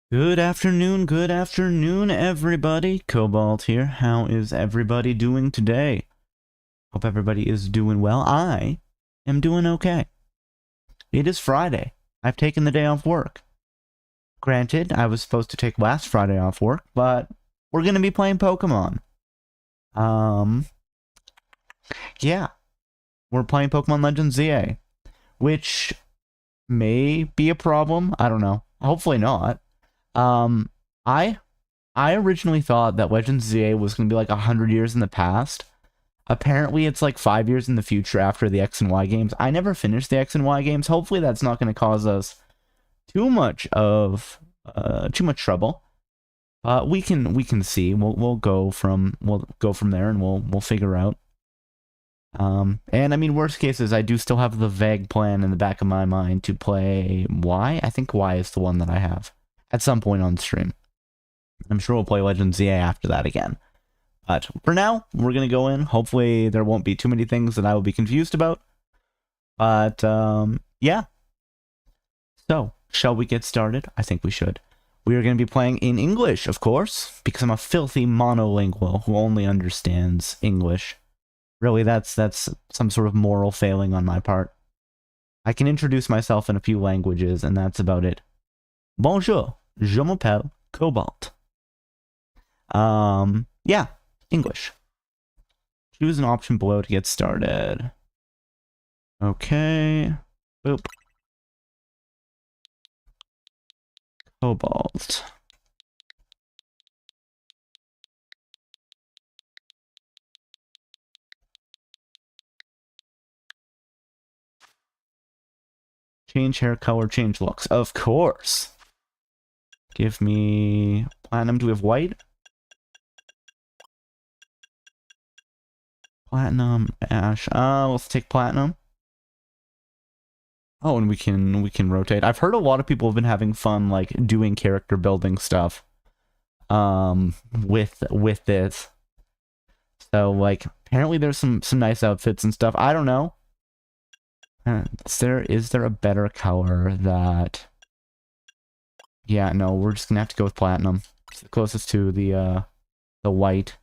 Good afternoon, everybody. Cobalt here. How is everybody doing today? Hope everybody is doing well. I am doing okay. It is Friday. I've taken the day off work. Granted, I was supposed to take last Friday off work, but we're going to be playing Pokemon. Yeah. We're playing Pokemon Legends ZA, which may be a problem. I don't know. Hopefully not. I originally thought that Legends ZA was going to be like 100 years in the past. Apparently, it's like 5 years in the future after the X and Y games. I never finished the X and Y games. Hopefully, that's not going to cause us too much trouble. But we can see. We'll go from there, and we'll figure out. And I mean, worst case is I do still have the vague plan in the back of my mind to play Y. I think Y is the one that I have at some point on stream. I'm sure we'll play Legends ZA after that again. But for now, we're going to go in. Hopefully there won't be too many things that I will be confused about. But, yeah. So, shall we get started? I think we should. We are going to be playing in English, of course, because I'm a filthy monolingual who only understands English. Really, that's some sort of moral failing on my part. I can introduce myself in a few languages, and that's about it. Bonjour, je m'appelle Cobalt. Yeah, English. Choose an option below to get started. Okay. Boop. Cobalt. Change hair color, change looks. Of course. Give me platinum. Do we have white? Platinum, ash. Let's take platinum. Oh, and we can rotate. I've heard a lot of people have been having fun, like, doing character building stuff with this. So like apparently there's some nice outfits and stuff. I don't know. Is there a better color that... Yeah, no, we're just gonna have to go with platinum. It's the closest to the white.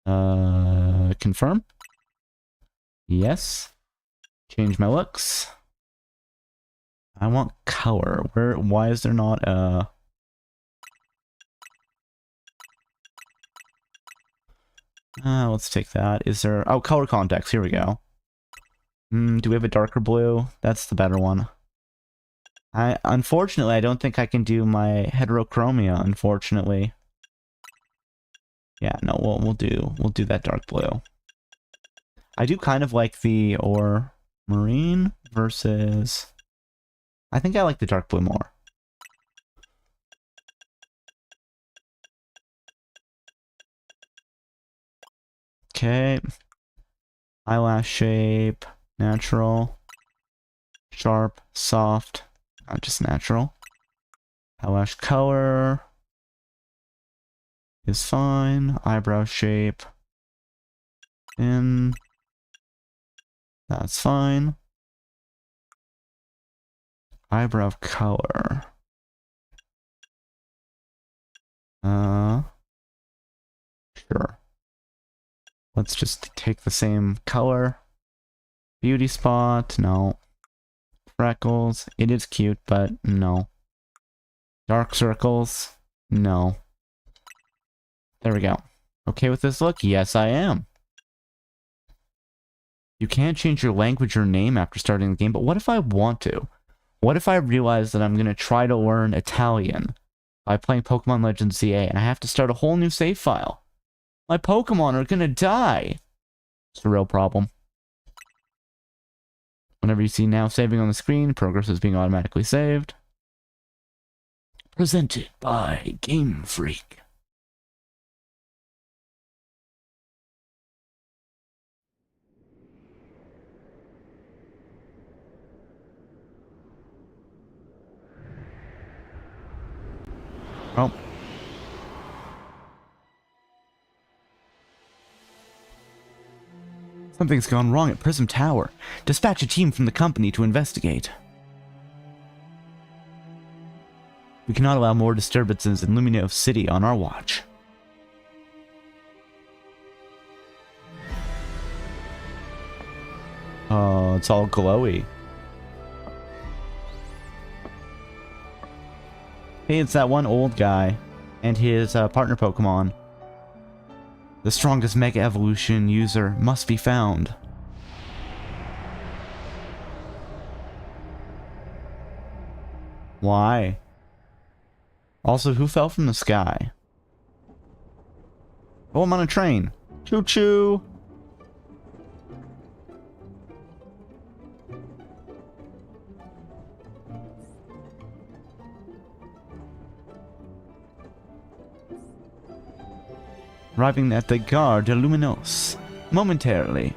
Confirm? Yes. Change my looks. I want color. Why is there not a... let's take that. Is there... Oh, color context. Here we go. Do we have a darker blue? That's the better one. Unfortunately, I don't think I can do my heterochromia, unfortunately. Yeah, no, we'll do that dark blue. I do kind of like the marine versus... I think I like the dark blue more. Okay. Eyelash shape, natural, sharp, soft, not just natural. Eyelash color is fine. Eyebrow shape, that's fine. Eyebrow color. Sure. Let's just take the same color. Beauty spot, no. Freckles, it is cute, but no. Dark circles, no. There we go. Okay with this look? Yes, I am. You can't change your language or name after starting the game, but what if I want to? What if I realize that I'm going to try to learn Italian by playing Pokemon Legends ZA, and I have to start a whole new save file? My Pokemon are going to die. It's a real problem. Whenever you see now saving on the screen, progress is being automatically saved. Presented by Game Freak. Oh. Something's gone wrong at Prism Tower. Dispatch a team from the company to investigate. We cannot allow more disturbances in Lumino City on our watch. Oh, it's all glowy. Hey, it's that one old guy and his partner Pokemon. The strongest Mega Evolution user must be found. Why? Also, who fell from the sky? Oh, I'm on a train. Choo-choo! Arriving at the Gare de Luminos momentarily.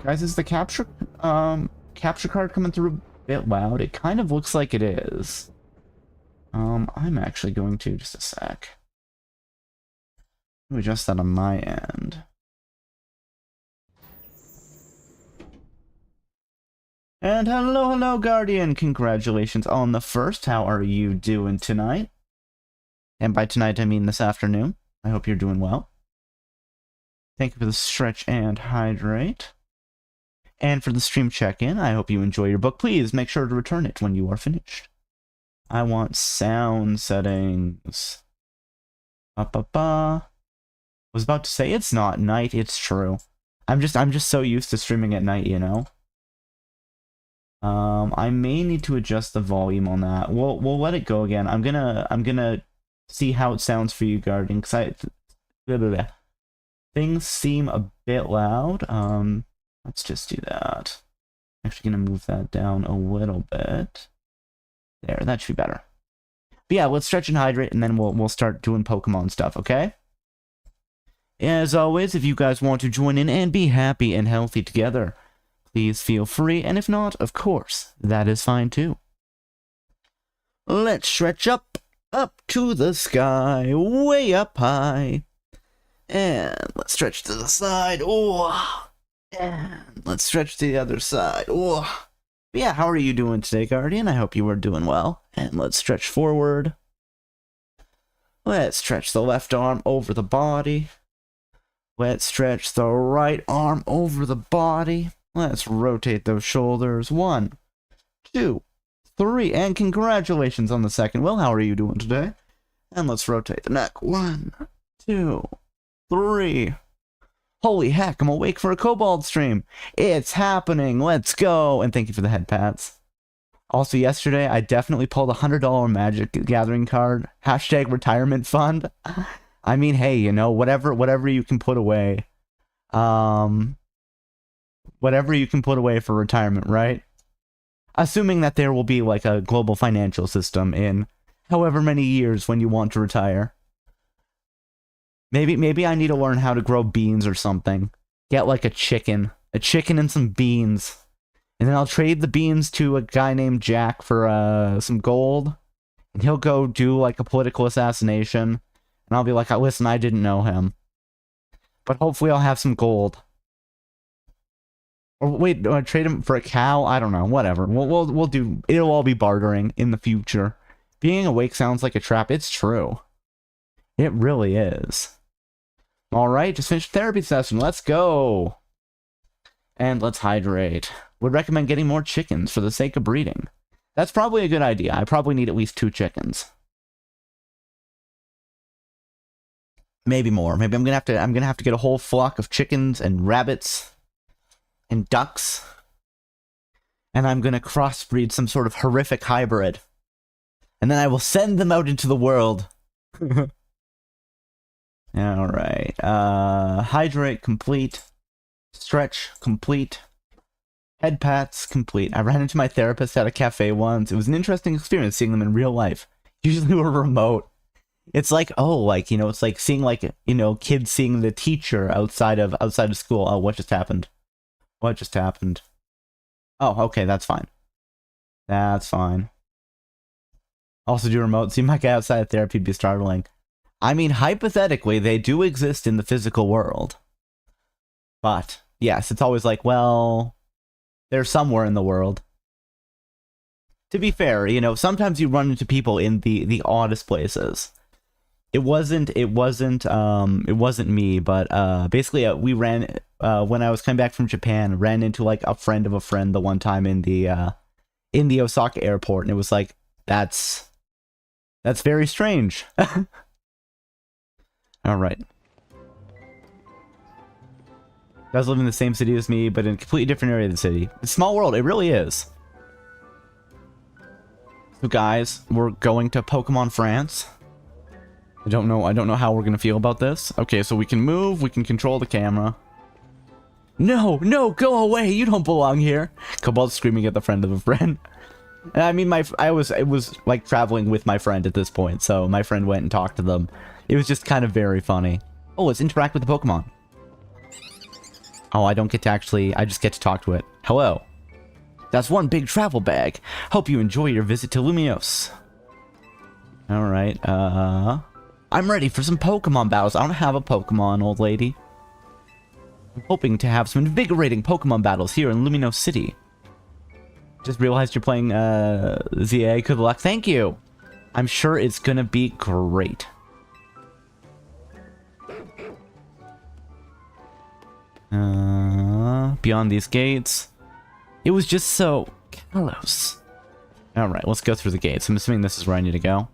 Guys, is the capture card coming through a bit loud? It kind of looks like it is. I'm actually going to just a sec. Let me adjust that on my end. And hello, Guardian. Congratulations on the first. How are you doing tonight? And by tonight, I mean this afternoon. I hope you're doing well. Thank you for the stretch and hydrate. And for the stream check-in, I hope you enjoy your book. Please make sure to return it when you are finished. I want sound settings. I was about to say it's not night, it's true. I'm just so used to streaming at night, you know? I may need to adjust the volume on that. We'll let it go again. I'm gonna see how it sounds for you, Guardian, because things seem a bit loud. Let's just do that. I'm actually gonna move that down a little bit. There, that should be better. But yeah, let's stretch and hydrate, and then we'll start doing Pokemon stuff, okay? As always, if you guys want to join in and be happy and healthy together, please feel free, and if not, of course, that is fine too. Let's stretch up, up to the sky, way up high. And let's stretch to the side. Oh, and let's stretch to the other side. Oh. Yeah, how are you doing today, Guardian? I hope you are doing well. And let's stretch forward. Let's stretch the left arm over the body. Let's stretch the right arm over the body. Let's rotate those shoulders. 1, 2, 3. And congratulations on the second. Well, how are you doing today? And let's rotate the neck. 1, 2, 3. Holy heck, I'm awake for a Kobold stream. It's happening. Let's go. And thank you for the head pats. Also, yesterday, I definitely pulled a $100 Magic Gathering card. Hashtag retirement fund. I mean, hey, you know, whatever you can put away. Whatever you can put away for retirement, right? Assuming that there will be like a global financial system in however many years when you want to retire. Maybe I need to learn how to grow beans or something. Get like a chicken and some beans. And then I'll trade the beans to a guy named Jack for some gold. And he'll go do like a political assassination. And I'll be like, listen, I didn't know him. But hopefully I'll have some gold. Or wait, do I trade him for a cow? I don't know, whatever. We'll do, it'll all be bartering in the future. Being awake sounds like a trap. It's true. It really is. Alright, just finished therapy session. Let's go. And let's hydrate. Would recommend getting more chickens for the sake of breeding. That's probably a good idea. I probably need at least 2 chickens. Maybe more. Maybe I'm gonna have to get a whole flock of chickens and rabbits and ducks. And I'm gonna crossbreed some sort of horrific hybrid. And then I will send them out into the world. Alright, hydrate complete, stretch complete, head pats complete. I ran into my therapist at a cafe once. It was an interesting experience seeing them in real life. Usually we're remote. It's like, oh, like, you know, it's like seeing like, you know, kids seeing the teacher outside of school. Oh, what just happened? What just happened? Oh, okay, that's fine. That's fine. Also do remote. Seeing my guy outside of therapy would be startling. I mean, hypothetically, they do exist in the physical world. But, yes, it's always like, well, they're somewhere in the world. To be fair, you know, sometimes you run into people in the oddest places. It wasn't me, but basically we ran when I was coming back from Japan, ran into like a friend of a friend the one time in the Osaka airport, and it was like, that's very strange. All right. Does live in the same city as me, but in a completely different area of the city. It's a small world. It really is. So guys, we're going to Pokemon France. I don't know how we're gonna feel about this. Okay, so we can move. We can control the camera. No, go away. You don't belong here. Cobalt's screaming at the friend of a friend. And I mean, it was like traveling with my friend at this point, so my friend went and talked to them. It was just kind of very funny. Oh, let's interact with the Pokemon. Oh, I don't get to actually, I just get to talk to it. Hello. That's one big travel bag. Hope you enjoy your visit to Luminos. Alright, I'm ready for some Pokemon battles. I don't have a Pokemon, old lady. I'm hoping to have some invigorating Pokemon battles here in Luminos City. Just realized you're playing, ZA. Good luck. Thank you. I'm sure it's gonna be great. Beyond these gates. It was just so close. Alright, let's go through the gates. I'm assuming this is where I need to go.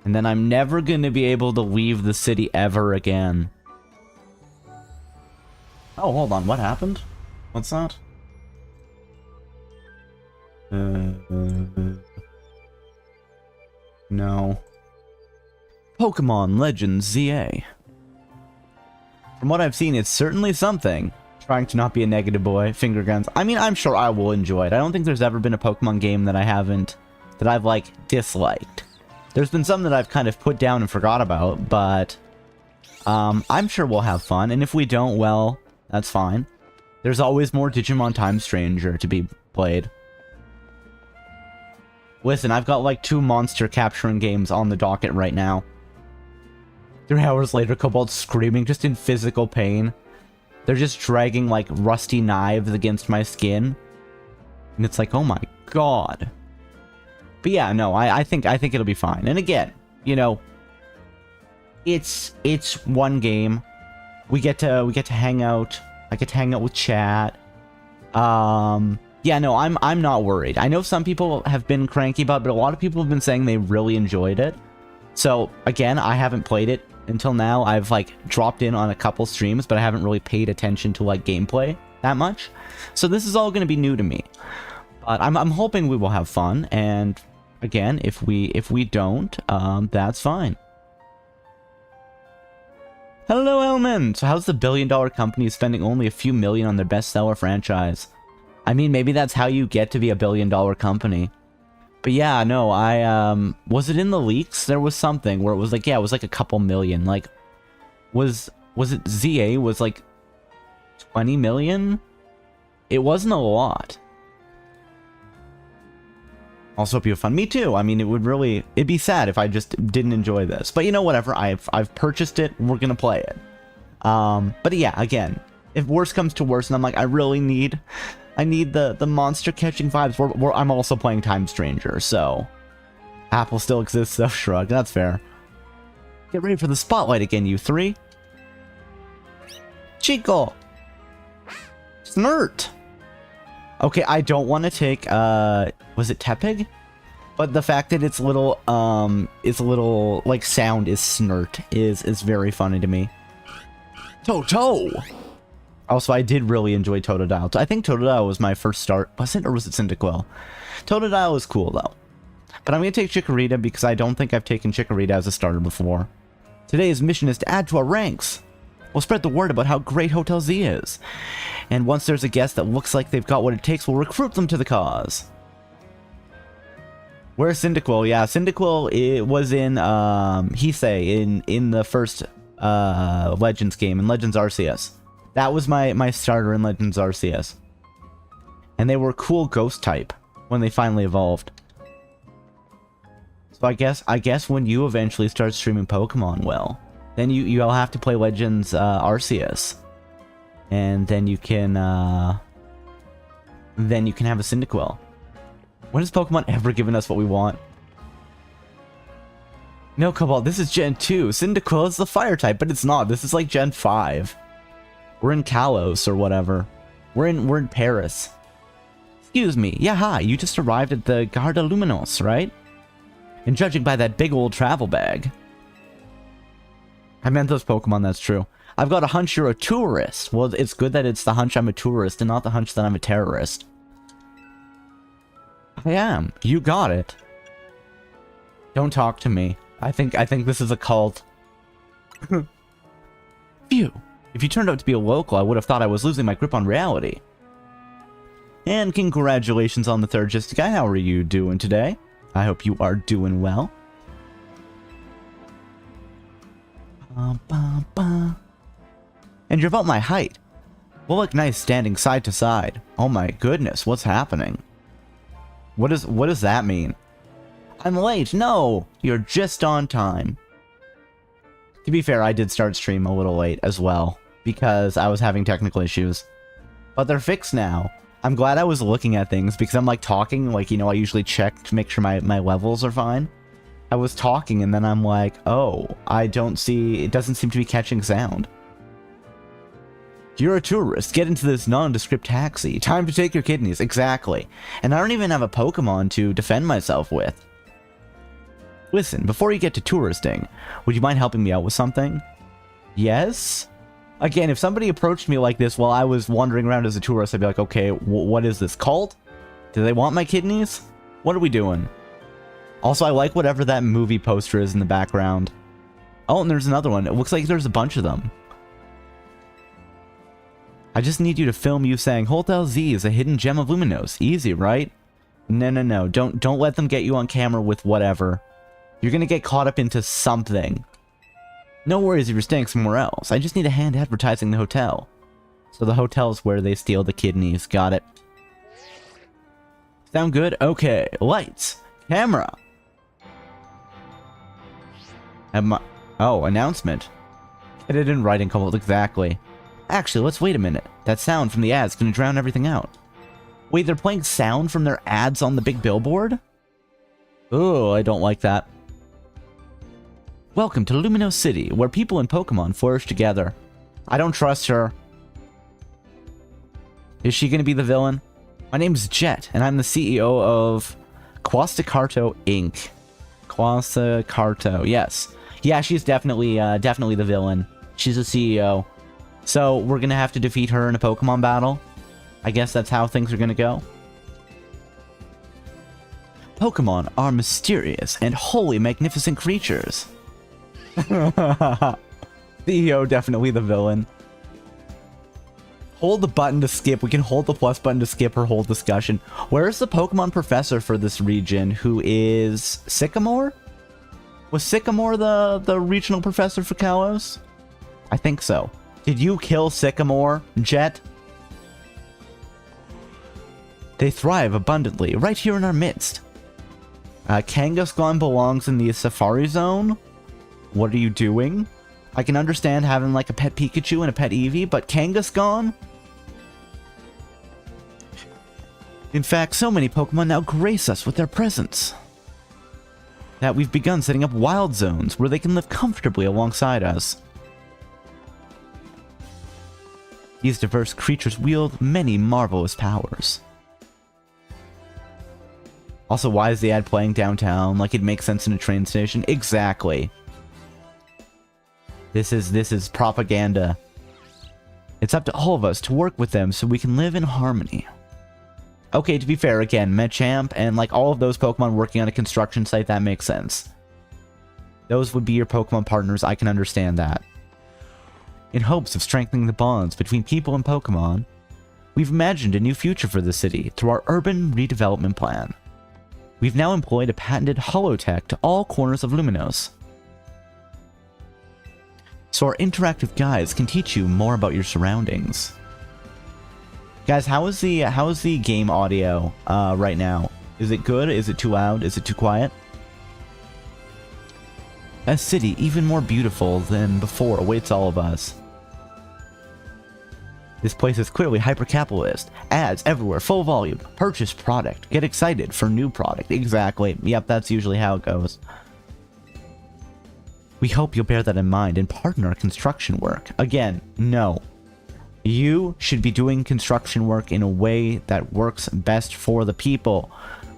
And then I'm never gonna be able to leave the city ever again. Oh, hold on. What happened? What's that? No. Pokemonlegends ZA. From what I've seen, it's certainly something. Trying to not be a negative boy. Finger guns. I mean, I'm sure I will enjoy it. I don't think there's ever been a Pokemon game that I've, like, disliked. There's been some that I've kind of put down and forgot about, but I'm sure we'll have fun. And if we don't, well, that's fine. There's always more Digimon Time Stranger to be played. Listen, I've got like 2 monster capturing games on the docket right now. 3 hours later, Cobalt's screaming, just in physical pain. They're just dragging like rusty knives against my skin. And it's like, oh my god. But yeah, no, I think it'll be fine. And again, you know, it's one game. We get to hang out. I get to hang out with chat. Yeah, no, I'm not worried. I know some people have been cranky about it, but a lot of people have been saying they really enjoyed it. So again, I haven't played it until now. I've like dropped in on a couple streams, but I haven't really paid attention to like gameplay that much. So this is all going to be new to me. But I'm hoping we will have fun, and again, if we don't, that's fine. Hello, Elman! So how's the billion-dollar company spending only a few million on their bestseller franchise? I mean, maybe that's how you get to be a billion-dollar company. But yeah, no, was it in the leaks? There was something where it was like, yeah, it was like a couple million. Like, was it ZA was like 20 million? It wasn't a lot. Also, hope you have fun. Me too. I mean, it'd be sad if I just didn't enjoy this. But you know, whatever. I've purchased it. We're gonna play it. But yeah, again, if worse comes to worse, and I'm like, I need the monster catching vibes. I'm also playing Time Stranger, so Apple still exists. So shrug. That's fair. Get ready for the spotlight again, you 3. Chico. Snert. Okay, I don't want to take, was it Tepig? But the fact that its little, like, sound is snert is very funny to me. Toto! Also, I did really enjoy Totodile. I think Totodile was my first start. Was it, or was it Cyndaquil? Totodile was cool, though. But I'm going to take Chikorita because I don't think I've taken Chikorita as a starter before. Today's mission is to add to our ranks. We'll spread the word about how great Hotel Z is. And once there's a guest that looks like they've got what it takes, we'll recruit them to the cause. Where's Cyndaquil? Yeah, Cyndaquil, it was in, Hisei, in the first, Legends game, in Legends Arceus. That was my starter in Legends Arceus. And they were cool ghost type when they finally evolved. So I guess when you eventually start streaming Pokemon, well, then you'll have to play Legends Arceus. And then you can have a Cyndaquil. When has Pokemon ever given us what we want? No, Cobalt, this is Gen 2. Cyndaquil is the fire type, but it's not. This is like Gen 5. We're in Kalos or whatever. We're in Paris. Excuse me. Yeah, hi. You just arrived at the Gare de Luminos, right? And judging by that big old travel bag. I meant those Pokemon, that's true. I've got a hunch you're a tourist. Well, it's good that it's the hunch I'm a tourist and not the hunch that I'm a terrorist. I am. You got it. Don't talk to me. I think this is a cult. Phew. If you turned out to be a local, I would have thought I was losing my grip on reality. And congratulations on the 3rd Gistica. How are you doing today? I hope you are doing well. And you're about my height. We'll look nice standing side to side. Oh my goodness, what's happening? What does that mean? I'm late. No, you're just on time. To be fair, I did start stream a little late as well because I was having technical issues. But they're fixed now. I'm glad I was looking at things because I'm like talking, like, you know, I usually check to make sure my levels are fine. I was talking and then I'm like, oh, it doesn't seem to be catching sound. You're a tourist. Get into this nondescript taxi. Time to take your kidneys. Exactly. And I don't even have a Pokemon to defend myself with. Listen, before you get to touristing, would you mind helping me out with something? Yes? Again, if somebody approached me like this while I was wandering around as a tourist, I'd be like, okay, what is this, cult? Do they want my kidneys? What are we doing? Also, I like whatever that movie poster is in the background. Oh, and there's another one. It looks like there's a bunch of them. I just need you to film you saying, Hotel Z is a hidden gem of Luminos. Easy, right? No. Don't let them get you on camera with whatever. You're gonna get caught up into something. No worries if you're staying somewhere else. I just need a hand advertising the hotel. So the hotel's where they steal the kidneys. Got it. Sound good? Okay. Lights. Camera. Oh, announcement. Get it in writing, Cobalt, exactly. Actually, let's wait a minute. That sound from the ads gonna drown everything out. Wait, they're playing sound from their ads on the big billboard? Oh, I don't like that. Welcome to Lumino City, where people and Pokemon flourish together. I don't trust her. Is she gonna be the villain? My name's Jet, and I'm the CEO of Quasticarto Inc. Quasticarto, yes. Yeah, she's definitely the villain. She's a CEO. So, we're gonna have to defeat her in a Pokemon battle? I guess that's how things are gonna go. Pokemon are mysterious and wholly magnificent creatures. CEO definitely the villain. Hold the button to skip. We can hold the plus button to skip her whole discussion. Where's the Pokemon professor for this region, who is Sycamore? Was Sycamore the regional professor for Kalos? I think so. Did you kill Sycamore, Jet? They thrive abundantly right here in our midst. Kangaskhan belongs in the Safari Zone? What are you doing? I can understand having like a pet Pikachu and a pet Eevee, but Kangaskhan? In fact, so many Pokemon now grace us with their presence that we've begun setting up wild zones where they can live comfortably alongside us. These diverse creatures wield many marvelous powers. Also, why is the ad playing downtown? Like it makes sense in a train station? Exactly. This is propaganda. It's up to all of us to work with them so we can live in harmony. Okay, to be fair, again, Machamp and like all of those Pokemon working on a construction site, that makes sense. Those would be your Pokemon partners, I can understand that. In hopes of strengthening the bonds between people and Pokemon, we've imagined a new future for the city through our urban redevelopment plan. We've now employed a patented holotech to all corners of Luminos. So our interactive guides can teach you more about your surroundings. Guys, how is the game audio right now? Is it good? Is it too loud? Is it too quiet? A city even more beautiful than before awaits all of us. This place is clearly hyper-capitalist. Ads everywhere, full volume. Purchase product. Get excited for new product. Exactly. Yep, that's usually how it goes. We hope you'll bear that in mind and partner construction work. Again, no. You should be doing construction work in a way that works best for the people.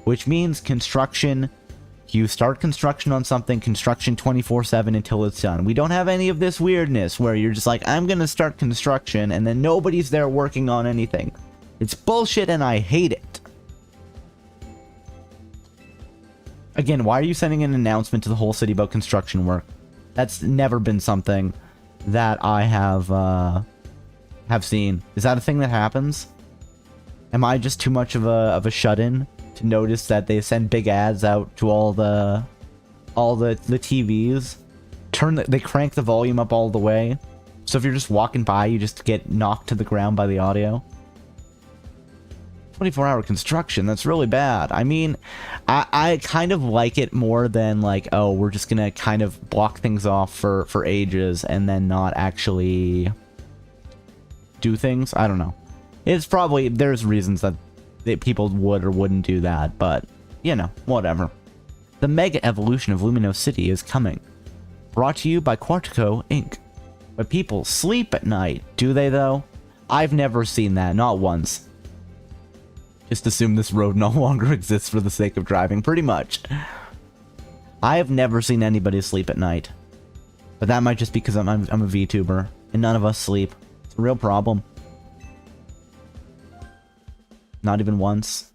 Which means construction... You start construction on something, construction 24/7 until it's done. We don't have any of this weirdness where you're just like, I'm gonna start construction, and then nobody's there working on anything. It's bullshit and I hate it. Again, why are you sending an announcement to the whole city about construction work? That's never been something that I have seen. Is that a thing that happens? Am I just too much of a shut-in to notice that they send big ads out to all the TVs? They crank the volume up all the way. So if you're just walking by, you just get knocked to the ground by the audio. 24-hour construction, that's really bad. I mean, I kind of like it more than like, oh, we're just gonna kind of block things off for ages and then not actually do things. I don't know. It's probably, there's reasons that people would or wouldn't do that, but, you know, whatever. The mega evolution of Lumino City is coming. Brought to you by Quartico Inc. But people sleep at night, do they though? I've never seen that, not once. Just assume this road no longer exists for the sake of driving, pretty much. I have never seen anybody sleep at night. But that might just be because I'm a VTuber, and none of us sleep. It's a real problem. Not even once.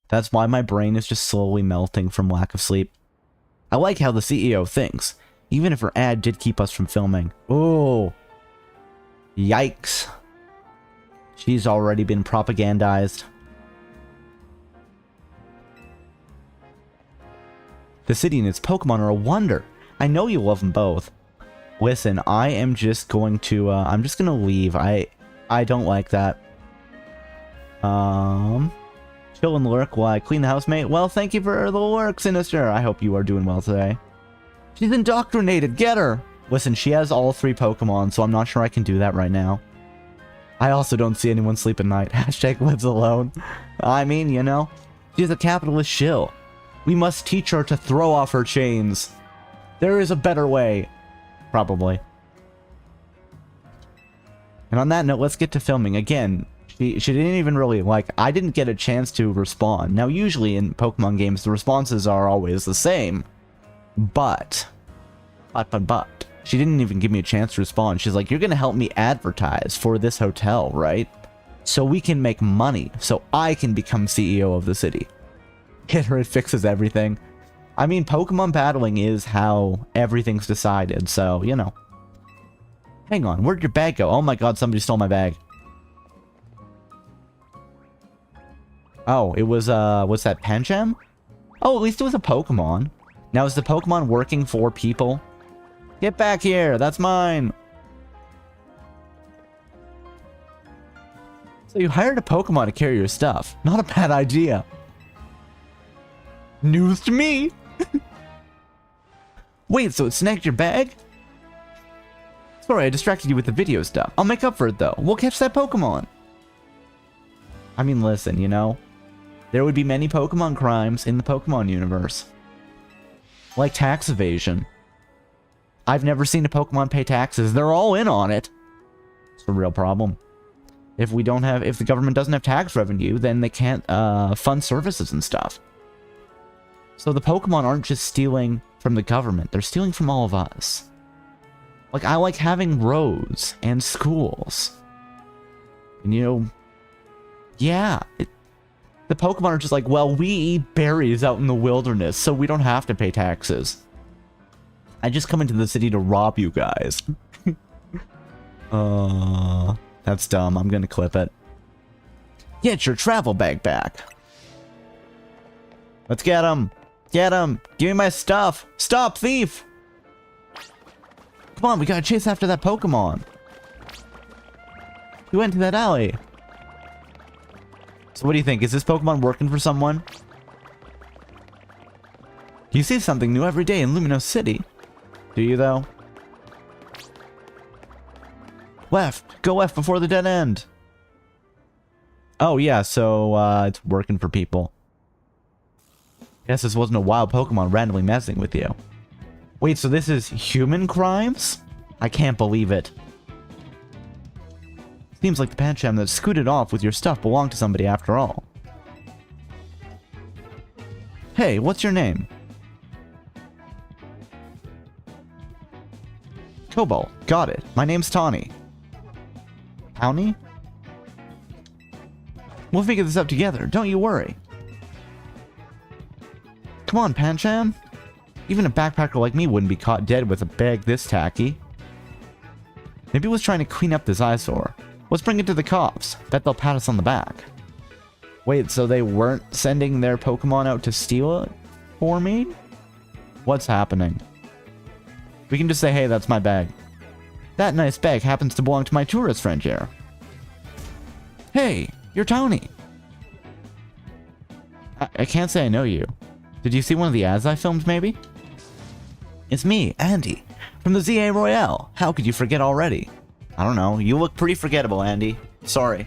That's why my brain is just slowly melting from lack of sleep. I like how the CEO thinks, even if her ad did keep us from filming. Oh. Yikes. She's already been propagandized. The city and its Pokemon are a wonder. I know you love them both. Listen, I am just going to, I'm just gonna leave. I don't like that. Chill and lurk while I clean the house, mate. Well, thank you for the work, Sinister. I hope you are doing well today. She's indoctrinated. Get her. Listen, she has all 3 Pokemon, so I'm not sure I can do that right now. I also don't see anyone sleep at night. Hashtag lives alone. I mean, you know, she's a capitalist shill. We must teach her to throw off her chains. There is a better way. Probably. And on that note, let's get to filming. Again, she didn't even really, like, I didn't get a chance to respond. Now, usually in Pokemon games, the responses are always the same. But, she didn't even give me a chance to respond. She's like, you're going to help me advertise for this hotel, right? So we can make money, so I can become CEO of the city. Hit her, it fixes everything. I mean, Pokemon battling is how everything's decided, so, you know. Hang on, where'd your bag go? Oh my god, somebody stole my bag. Oh, it was, what's that, Pancham? Oh, at least it was a Pokemon. Now, is the Pokemon working for people? Get back here, that's mine. So you hired a Pokemon to carry your stuff. Not a bad idea. News to me. Wait, so it snagged your bag? Sorry, I distracted you with the video stuff. I'll make up for it, though. We'll catch that Pokemon. I mean, listen, you know, there would be many Pokemon crimes in the Pokemon universe. Like tax evasion. I've never seen a Pokemon pay taxes. They're all in on it. It's a real problem. If the government doesn't have tax revenue, then they can't fund services and stuff. So the Pokemon aren't just stealing from the government, they're stealing from all of us. Like, I like having roads and schools. And you know, yeah, the Pokemon are just like, well, we eat berries out in the wilderness, so we don't have to pay taxes. I just come into the city to rob you guys. That's dumb. I'm gonna clip it. Get your travel bag back. Let's get him. Get him. Give me my stuff. Stop, thief. Come on, we gotta chase after that Pokemon. He went to that alley. So what do you think? Is this Pokemon working for someone? You see something new every day in Lumino City. Do you, though? Left. Go left before the dead end. Oh, yeah, so, it's working for people. Guess this wasn't a wild Pokemon randomly messing with you. Wait, so this is human crimes? I can't believe it. Seems like the Pancham that scooted off with your stuff belonged to somebody after all. Hey, what's your name? Cobalt. Got it. My name's Tawny. Tawny? We'll figure this out together. Don't you worry. Come on, Pancham. Even a backpacker like me wouldn't be caught dead with a bag this tacky. Maybe it was trying to clean up this eyesore. Let's bring it to the cops. Bet they'll pat us on the back. Wait, so they weren't sending their Pokemon out to steal it for me? What's happening? We can just say, hey, that's my bag. That nice bag happens to belong to my tourist friend here. Hey, you're Tony. I can't say I know you. Did you see one of the ads I filmed, maybe? It's me, Andy, from the ZA Royale. How could you forget already? I don't know. You look pretty forgettable, Andy. Sorry.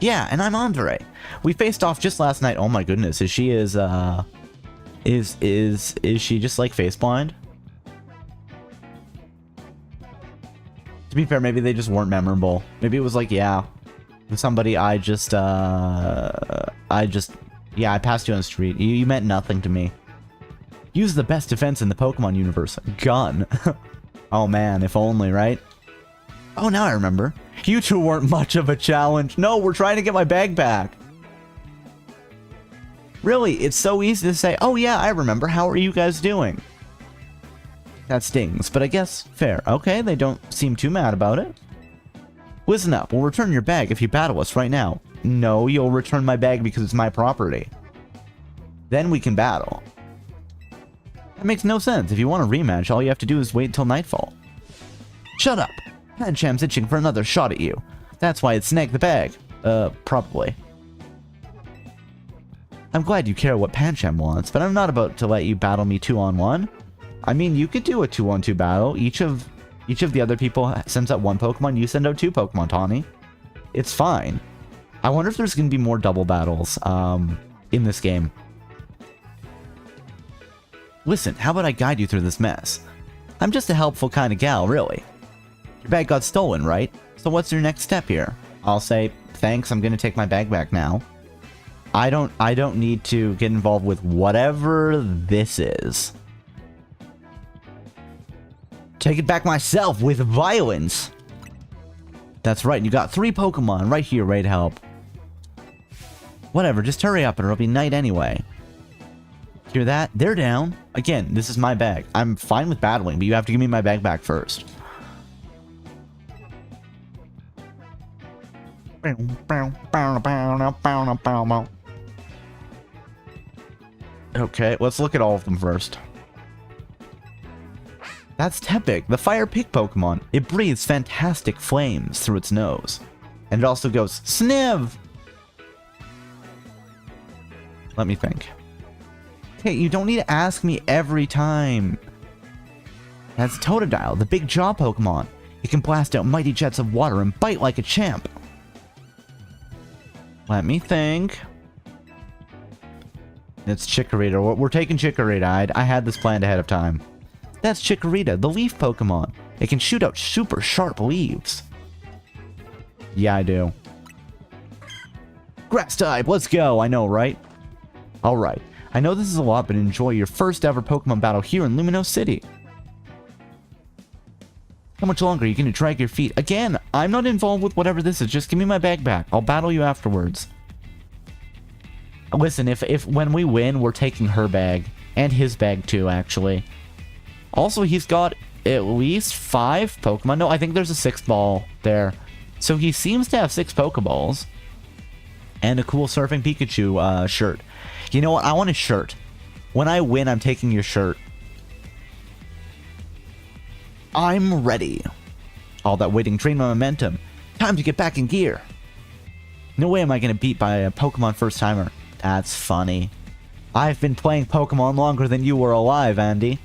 Yeah, and I'm Andre. We faced off just last night. Oh my goodness, is she is she just like face blind? To be fair, maybe they just weren't memorable. Maybe it was like, yeah, somebody I passed you on the street. You meant nothing to me. Use the best defense in the Pokemon universe. Gun. Oh man, if only, right? Oh, now I remember. You two weren't much of a challenge. No, we're trying to get my bag back. Really, it's so easy to say, oh yeah, I remember. How are you guys doing? That stings, but I guess fair. Okay, they don't seem too mad about it. Listen up, we'll return your bag if you battle us right now. No, you'll return my bag because it's my property. Then we can battle. That makes no sense. If you want a rematch, all you have to do is wait until nightfall. Shut up! Pancham's itching for another shot at you. That's why it snagged the bag. Probably. I'm glad you care what Pancham wants, but I'm not about to let you battle me 2-on-1. I mean, you could do a 2-on-2 battle. Each of the other people sends out 1 Pokemon, you send out 2 Pokemon, Tawny. It's fine. I wonder if there's going to be more double battles in this game. Listen, how about I guide you through this mess? I'm just a helpful kind of gal, really. Your bag got stolen, right? So what's your next step here? I'll say, thanks, I'm going to take my bag back now. I don't need to get involved with whatever this is. Take it back myself with violence. That's right, you got 3 Pokemon right here ready to help. Whatever, just hurry up and it'll be night anyway. Hear that? They're down. Again, this is my bag. I'm fine with battling, but you have to give me my bag back first. Okay, let's look at all of them first. That's Tepig, the fire pig Pokemon. It breathes fantastic flames through its nose. And it also goes, Sniv! Let me think. Okay, you don't need to ask me every time. That's Totodile, the big jaw Pokemon. It can blast out mighty jets of water and bite like a champ. Let me think. It's Chikorita. We're taking Chikorita. I had this planned ahead of time. That's Chikorita, the leaf Pokemon. It can shoot out super sharp leaves. Yeah, I do. Grass type, let's go. I know, right? Alright. I know this is a lot, but enjoy your first ever Pokemon battle here in Lumino City. How much longer are you going to drag your feet? Again, I'm not involved with whatever this is. Just give me my bag back. I'll battle you afterwards. Listen, if when we win, we're taking her bag. And his bag too, actually. Also, he's got at least 5 Pokemon. No, I think there's a 6th ball there. So he seems to have 6 Pokeballs. And a cool Surfing Pikachu shirt. You know what? I want a shirt. When I win, I'm taking your shirt. I'm ready. All that waiting drained my momentum. Time to get back in gear. No way am I going to beat by a Pokemon first timer. That's funny. I've been playing Pokemon longer than you were alive, Andy.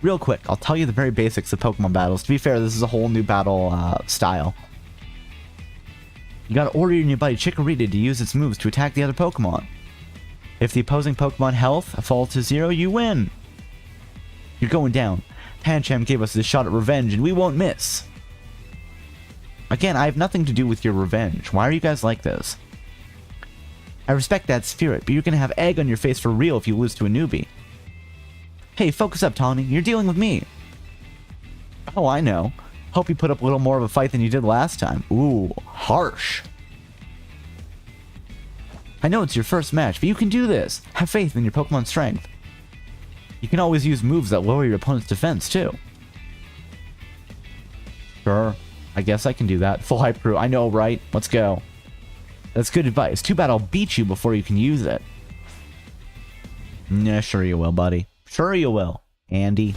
Real quick, I'll tell you the very basics of Pokemon battles. To be fair, this is a whole new battle style. You gotta order your new buddy Chikorita to use its moves to attack the other Pokemon. If the opposing Pokemon health falls to 0, you win. You're going down. Pancham gave us this shot at revenge and we won't miss. Again, I have nothing to do with your revenge. Why are you guys like this? I respect that spirit, but you're gonna have egg on your face for real if you lose to a newbie. Hey, focus up, Tawny. You're dealing with me. Oh, I know. Hope you put up a little more of a fight than you did last time. Ooh, harsh. I know it's your first match, but you can do this. Have faith in your Pokemon's strength. You can always use moves that lower your opponent's defense, too. Sure. I guess I can do that. Full hype crew. I know, right? Let's go. That's good advice. Too bad I'll beat you before you can use it. Yeah, sure you will, buddy. Sure you will, Andy.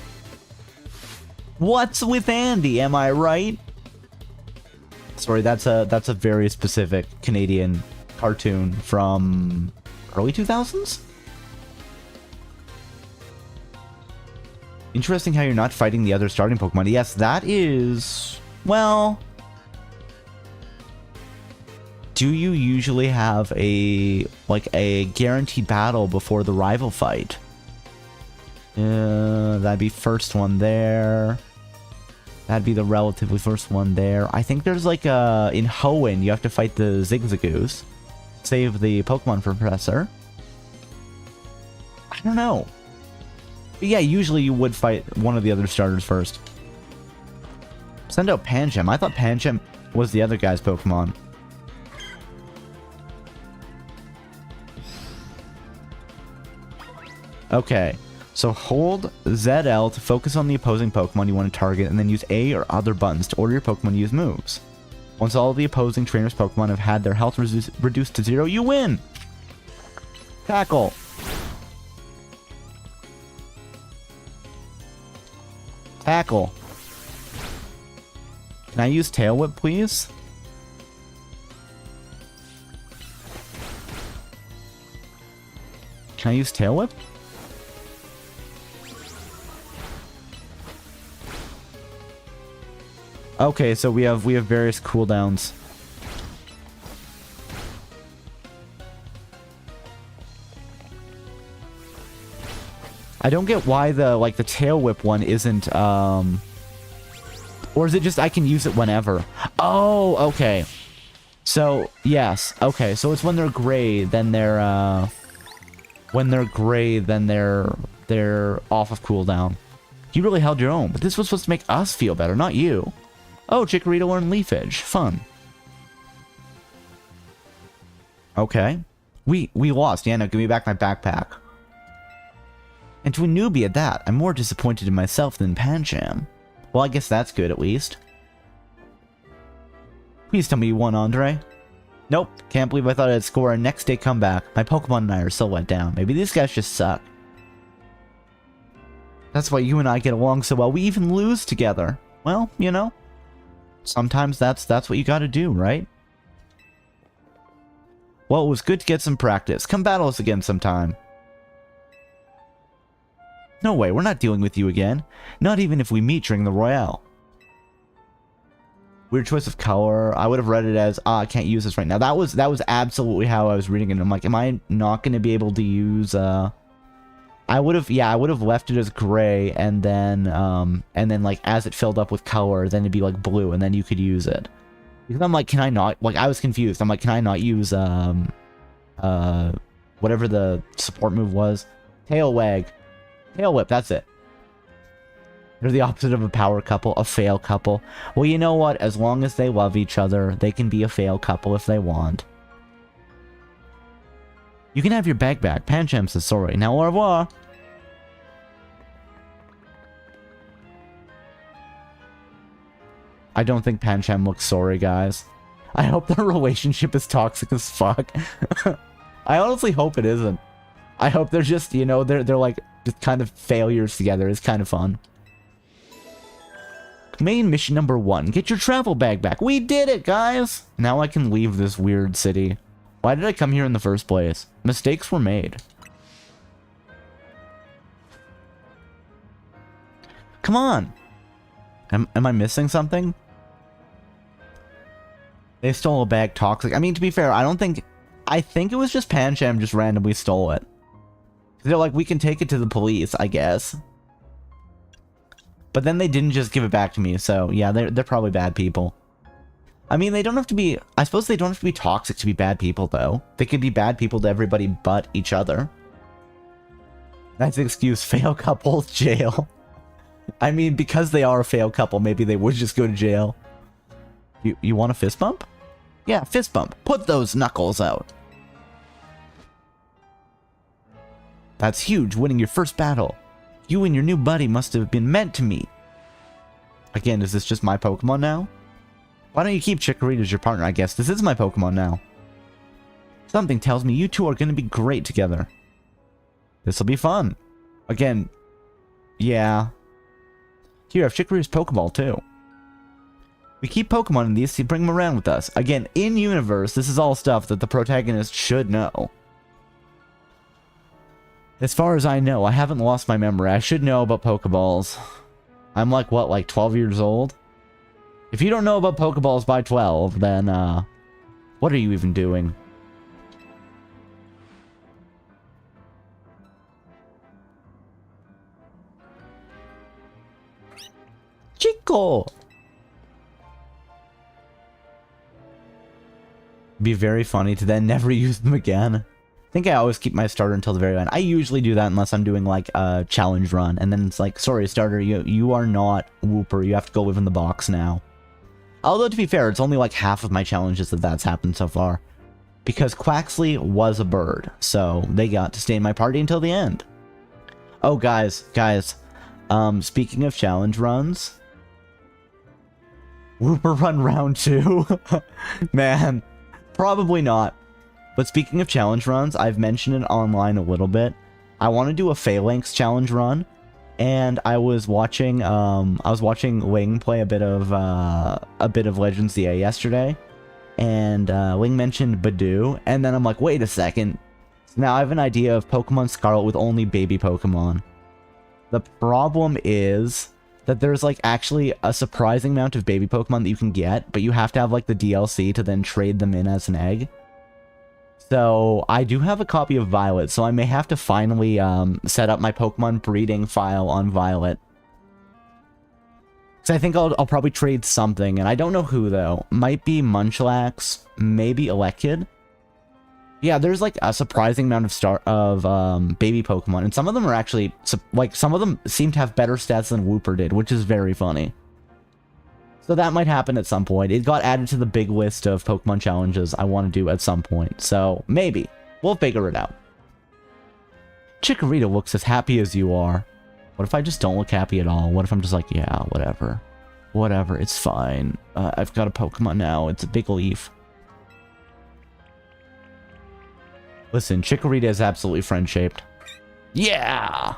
What's with Andy? Am I right? Sorry, that's a very specific Canadian cartoon from early 2000s. Interesting how you're not fighting the other starting Pokemon. Yes, that is... Well... Do you usually have a guaranteed battle before the rival fight? That'd be first one there. That'd be the relatively first one there. I think there's like in Hoenn, you have to fight the Zigzagoos. Save the Pokemon Professor. I don't know. But yeah, usually you would fight one of the other starters first. Send out Pancham. I thought Pancham was the other guy's Pokemon. Okay. So hold ZL to focus on the opposing Pokemon you want to target, and then use A or other buttons to order your Pokemon to use moves. Once all of the opposing trainer's Pokemon have had their health reduced to 0, you win! Tackle! Tackle! Can I use Tail Whip, please? Can I use Tail Whip? Okay, so we have various cooldowns. I don't get why the Tail Whip one isn't or is it just I can use it whenever? Oh, okay. So, yes. Okay, so it's when they're gray, then they're off of cooldown. You really held your own, but this was supposed to make us feel better, not you. Oh, Chikorita learned Leaf Edge. Fun. Okay. We lost. Yeah, no, give me back my backpack. And to a newbie at that, I'm more disappointed in myself than Pancham. Well, I guess that's good at least. Please tell me you won, Andre. Nope. Can't believe I thought I'd score a next day comeback. My Pokemon and I are so let down. Maybe these guys just suck. That's why you and I get along so well. We even lose together. Well, you know. Sometimes that's what you gotta do, right? Well, it was good to get some practice. Come battle us again sometime. No way, we're not dealing with you again. Not even if we meet during the Royale. Weird choice of color. I would have read it as, I can't use this right now. That was absolutely how I was reading it. I'm like, am I not going to be able to use, I would have left it as gray, and then like, as it filled up with color, then it'd be like blue, and then you could use it. Because I'm like, can I not, like, I was confused. I'm like, can I not use, whatever the support move was? Tail Wag. Tail Whip, that's it. They're the opposite of a power couple, a fail couple. Well, you know what? As long as they love each other, they can be a fail couple if they want. You can have your bag back. Pancham says sorry. Now au revoir. I don't think Pancham looks sorry, guys. I hope their relationship is toxic as fuck. I honestly hope it isn't. I hope they're just, you know, they're like just kind of failures together. It's kind of fun. Main mission number 1. Get your travel bag back. We did it, guys! Now I can leave this weird city. Why did I come here in the first place? Mistakes were made. Come on! Am I missing something? They stole a bag toxic. I mean, to be fair, I think it was just Pancham just randomly stole it. They're like, we can take it to the police, I guess. But then they didn't just give it back to me, so yeah, they're probably bad people. I mean, they don't have to be... I suppose they don't have to be toxic to be bad people, though. They could be bad people to everybody but each other. That's an excuse. Fail couple, jail. I mean, because they are a fail couple, maybe they would just go to jail. You want a fist bump? Yeah, fist bump. Put those knuckles out. That's huge, winning your first battle. You and your new buddy must have been meant to meet. Again, is this just my Pokemon now? Why don't you keep Chikorita as your partner, I guess? This is my Pokemon now. Something tells me you two are going to be great together. This'll be fun. Again, yeah. Here, I have Chikorita's Pokeball, too. We keep Pokemon in these to bring them around with us. Again, in-universe, this is all stuff that the protagonist should know. As far as I know, I haven't lost my memory. I should know about Pokeballs. I'm like, what, like 12 years old? If you don't know about Pokeballs by 12, then, what are you even doing? Chico! Be very funny to then never use them again. I think I always keep my starter until the very end. I usually do that unless I'm doing like a challenge run, and then it's like, sorry starter, you are not Wooper, you have to go live in the box now. Although to be fair, it's only like half of my challenges that's happened so far. Because Quaxley was a bird, so they got to stay in my party until the end. Oh guys, speaking of challenge runs, Wooper run round 2? Man, probably not. But speaking of challenge runs, I've mentioned it online a little bit. I want to do a Phalanx challenge run, and I was watching Ling play a bit of Legends ZA yesterday, and Ling mentioned Badoo, and then I'm like, wait a second, So now I have an idea of Pokemon Scarlet with only baby Pokemon. The problem is that there's like actually a surprising amount of baby Pokemon that you can get, but you have to have like the DLC to then trade them in as an egg. So I do have a copy of Violet, so I may have to finally set up my Pokemon breeding file on Violet. So I think I'll probably trade something, and I don't know who though. Might be Munchlax, maybe Elekid. Yeah, there's like a surprising amount of baby Pokemon, and some of them are actually like some of them seem to have better stats than Wooper did, which is very funny. So that might happen at some point. It got added to the big list of Pokemon challenges I want to do at some point, so maybe we'll figure it out. Chikorita looks as happy as you are. What if I just don't look happy at all? What if I'm just like, yeah, whatever, whatever, it's fine. I've got a Pokemon now. It's a big leaf. Listen, Chikorita is absolutely friend-shaped. Yeah!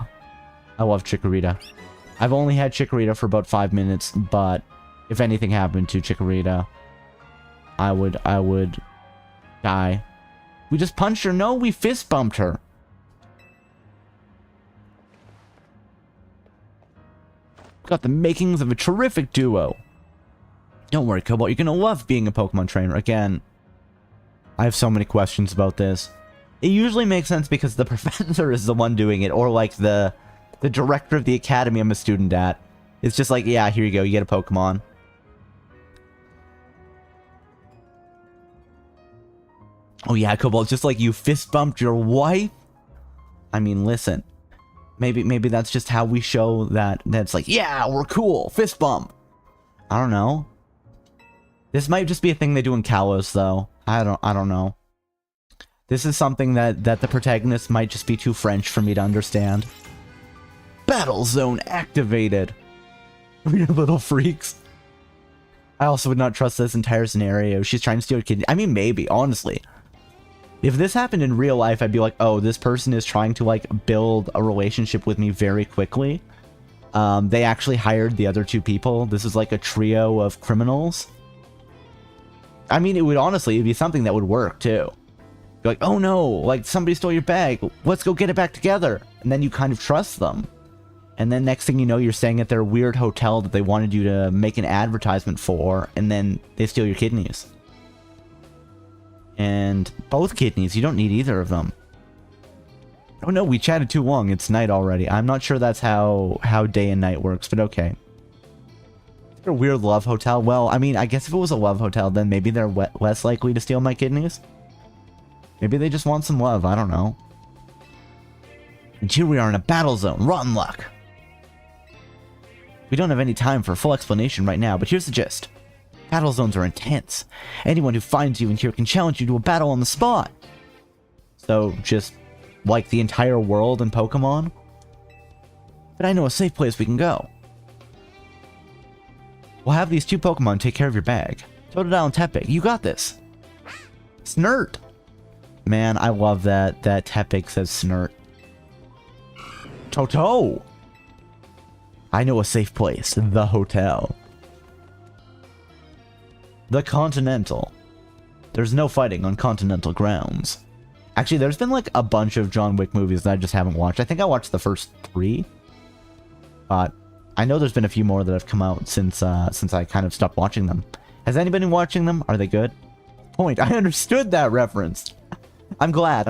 I love Chikorita. I've only had Chikorita for about 5 minutes, but if anything happened to Chikorita, I would die. We just punched her. No, we fist bumped her. Got the makings of a terrific duo. Don't worry, Cobalt. You're gonna love being a Pokemon trainer. Again, I have so many questions about this. It usually makes sense because the professor is the one doing it, or like the director of the academy I'm a student at. It's just like, yeah, here you go, you get a Pokemon. Oh yeah, Cobalt, just like you fist bumped your wife. I mean, listen, maybe that's just how we show that's like, yeah, we're cool, fist bump. I don't know. This might just be a thing they do in Kalos, though. I don't know. This is something that the protagonist might just be too French for me to understand. Battle zone activated. Weird little freaks. I also would not trust this entire scenario. She's trying to steal your kidney. I mean, maybe, honestly. If this happened in real life, I'd be like, oh, this person is trying to, like, build a relationship with me very quickly. They actually hired the other two people. This is like a trio of criminals. I mean, it would honestly be something that would work, too. You're like, oh no, like somebody stole your bag. Let's go get it back together. And then you kind of trust them. And then next thing you know, you're staying at their weird hotel that they wanted you to make an advertisement for. And then they steal your kidneys. And both kidneys, you don't need either of them. Oh no, we chatted too long. It's night already. I'm not sure that's how day and night works, but okay. A weird love hotel. Well, I mean, I guess if it was a love hotel, then maybe they're less likely to steal my kidneys. Maybe they just want some love, I don't know. And here we are in a battle zone. Rotten luck. We don't have any time for a full explanation right now, but here's the gist. Battle zones are intense. Anyone who finds you in here can challenge you to a battle on the spot. So, just like the entire world in Pokemon? But I know a safe place we can go. We'll have these two Pokemon take care of your bag. Totodile and Tepig, you got this. Snert. Man, I love that Tepig says Snert. Toto! I know a safe place. The hotel. The Continental. There's no fighting on Continental grounds. Actually, there's been like a bunch of John Wick movies that I just haven't watched. I think I watched the first 3. But I know there's been a few more that have come out since I kind of stopped watching them. Has anybody been watching them? Are they good? Point. I understood that reference. I'm glad.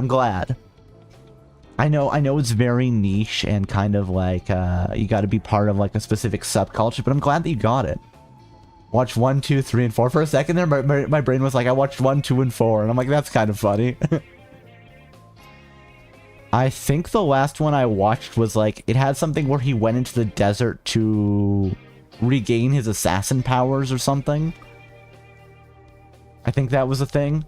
I know it's very niche and kind of like, you gotta be part of like a specific subculture, but I'm glad that you got it. Watch 1, 2, 3, and 4 for a second there. My brain was like, I watched 1, 2, and 4, and I'm like, that's kind of funny. I think the last one I watched was like, it had something where he went into the desert to regain his assassin powers or something. I think that was a thing.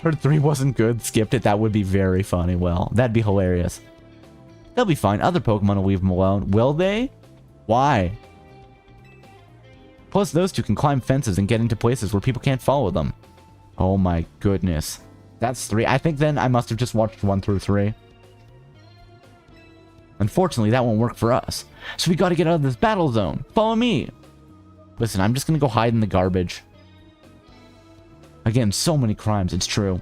Heard 3 wasn't good, skipped it. That would be very funny. Well, that'd be hilarious. They'll be fine. Other Pokemon will leave them alone. Will they? Why? Plus, those two can climb fences and get into places where people can't follow them. Oh my goodness. That's 3. I think then I must have just watched 1 through 3. Unfortunately, that won't work for us. So we gotta get out of this battle zone. Follow me. Listen, I'm just gonna go hide in the garbage. Again, so many crimes, it's true.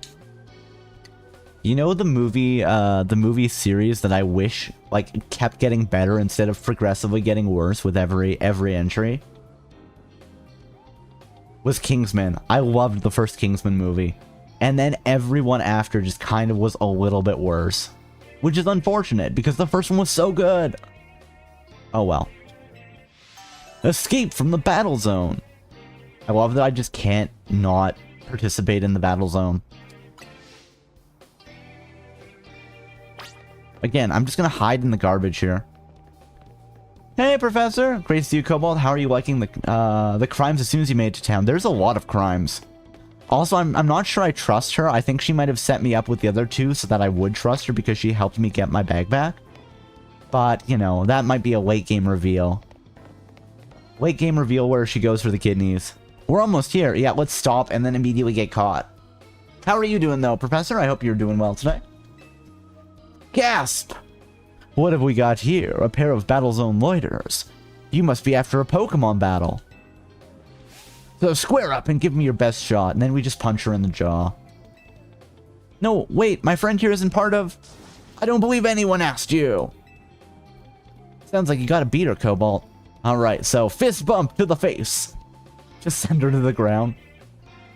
You know the movie series that I wish like kept getting better instead of progressively getting worse with every entry? Was Kingsman. I loved the first Kingsman movie. And then everyone after just kind of was a little bit worse. Which is unfortunate, because the first one was so good. Oh well. Escape from the battle zone. I love that I just can't not participate in the battle zone. Again, I'm just gonna hide in the garbage here. Hey, Professor! Great to see you, Cobalt. How are you liking the crimes as soon as you made it to town? There's a lot of crimes. Also, I'm not sure I trust her. I think she might have set me up with the other two so that I would trust her because she helped me get my bag back. But, you know, that might be a late game reveal. Late game reveal where she goes for the kidneys. We're almost here. Yeah, let's stop and then immediately get caught. How are you doing, though, Professor? I hope you're doing well today. Gasp! What have we got here? A pair of battle zone loiterers. You must be after a Pokemon battle. So square up and give me your best shot, and then we just punch her in the jaw. No, wait, my friend here isn't part of... I don't believe anyone asked you. Sounds like you gotta beat her, Cobalt. Alright, so fist bump to the face. Just send her to the ground.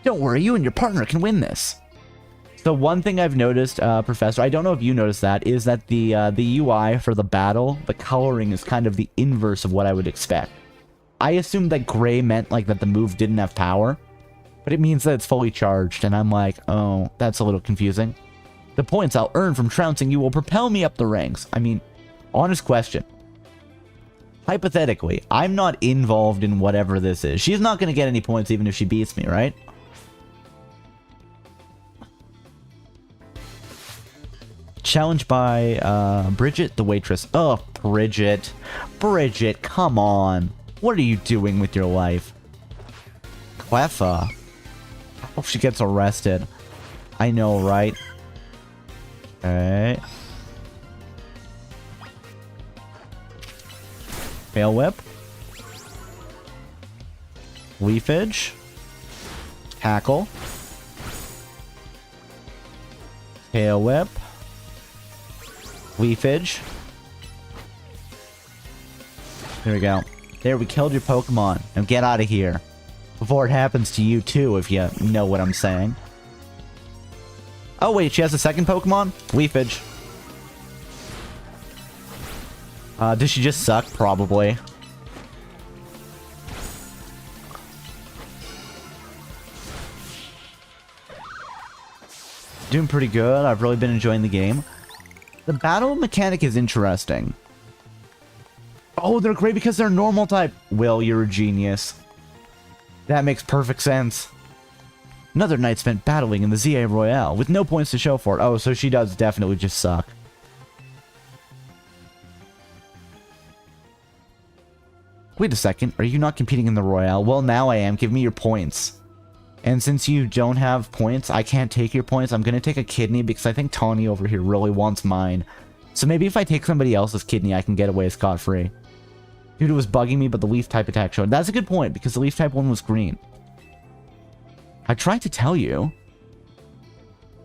Don't worry, you and your partner can win this. So one thing I've noticed, Professor, I don't know if you noticed that, is that the UI for the battle, the coloring is kind of the inverse of what I would expect. I assumed that gray meant like that the move didn't have power, but it means that it's fully charged, and I'm like, oh, that's a little confusing. The points I'll earn from trouncing you will propel me up the ranks. I mean, honest question. Hypothetically, I'm not involved in whatever this is. She's not going to get any points even if she beats me, right? Challenged by Bridget, the waitress. Oh, Bridget. Bridget, come on. What are you doing with your life? Cleffa. I hope she gets arrested. I know, right? Okay. Fail Whip. Leafage. Tackle. Tail Whip. Leafage. There we go. There, we killed your Pokemon. Now get out of here. Before it happens to you too, if you know what I'm saying. Oh wait, she has a second Pokemon? Leafage. Does she just suck? Probably. Doing pretty good. I've really been enjoying the game. The battle mechanic is interesting. Oh, they're great because they're normal type. Will, you're a genius. That makes perfect sense. Another night spent battling in the ZA Royale with no points to show for it. Oh, so she does definitely just suck. Wait a second. Are you not competing in the Royale? Well, now I am. Give me your points. And since you don't have points, I can't take your points. I'm going to take a kidney because I think Tawny over here really wants mine. So maybe if I take somebody else's kidney, I can get away scot-free. Dude, it was bugging me, but the leaf type attack showed. That's a good point because the leaf type one was green. I tried to tell you.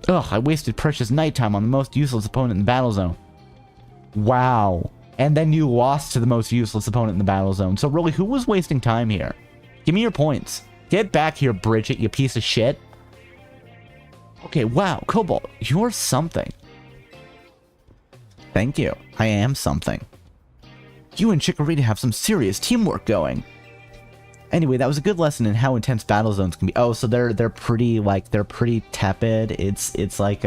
Ugh, I wasted precious nighttime on the most useless opponent in the battle zone. Wow. And then you lost to the most useless opponent in the battle zone. So really, who was wasting time here? Give me your points. Get back here, Bridget, you piece of shit. Okay, wow, Cobalt, you're something. Thank you. I am something. You and Chikorita have some serious teamwork going. Anyway, that was a good lesson in how intense battle zones can be. Oh, so they're pretty tepid. It's like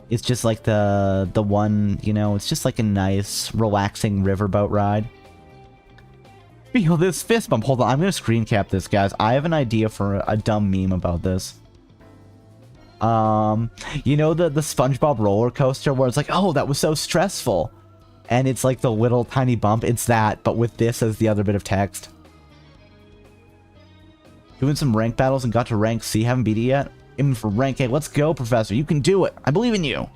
it's just like the one, you know, it's just like a nice relaxing riverboat ride. Feel this fist bump. Hold on, I'm gonna screen cap this, guys. I have an idea for a dumb meme about this. You know the SpongeBob roller coaster where it's like, oh, that was so stressful, and it's like the little tiny bump. It's that, but with this as the other bit of text. Doing some rank battles and got to rank C. Haven't beat it yet. Aiming for rank A. Let's go, Professor. You can do it. I believe in you.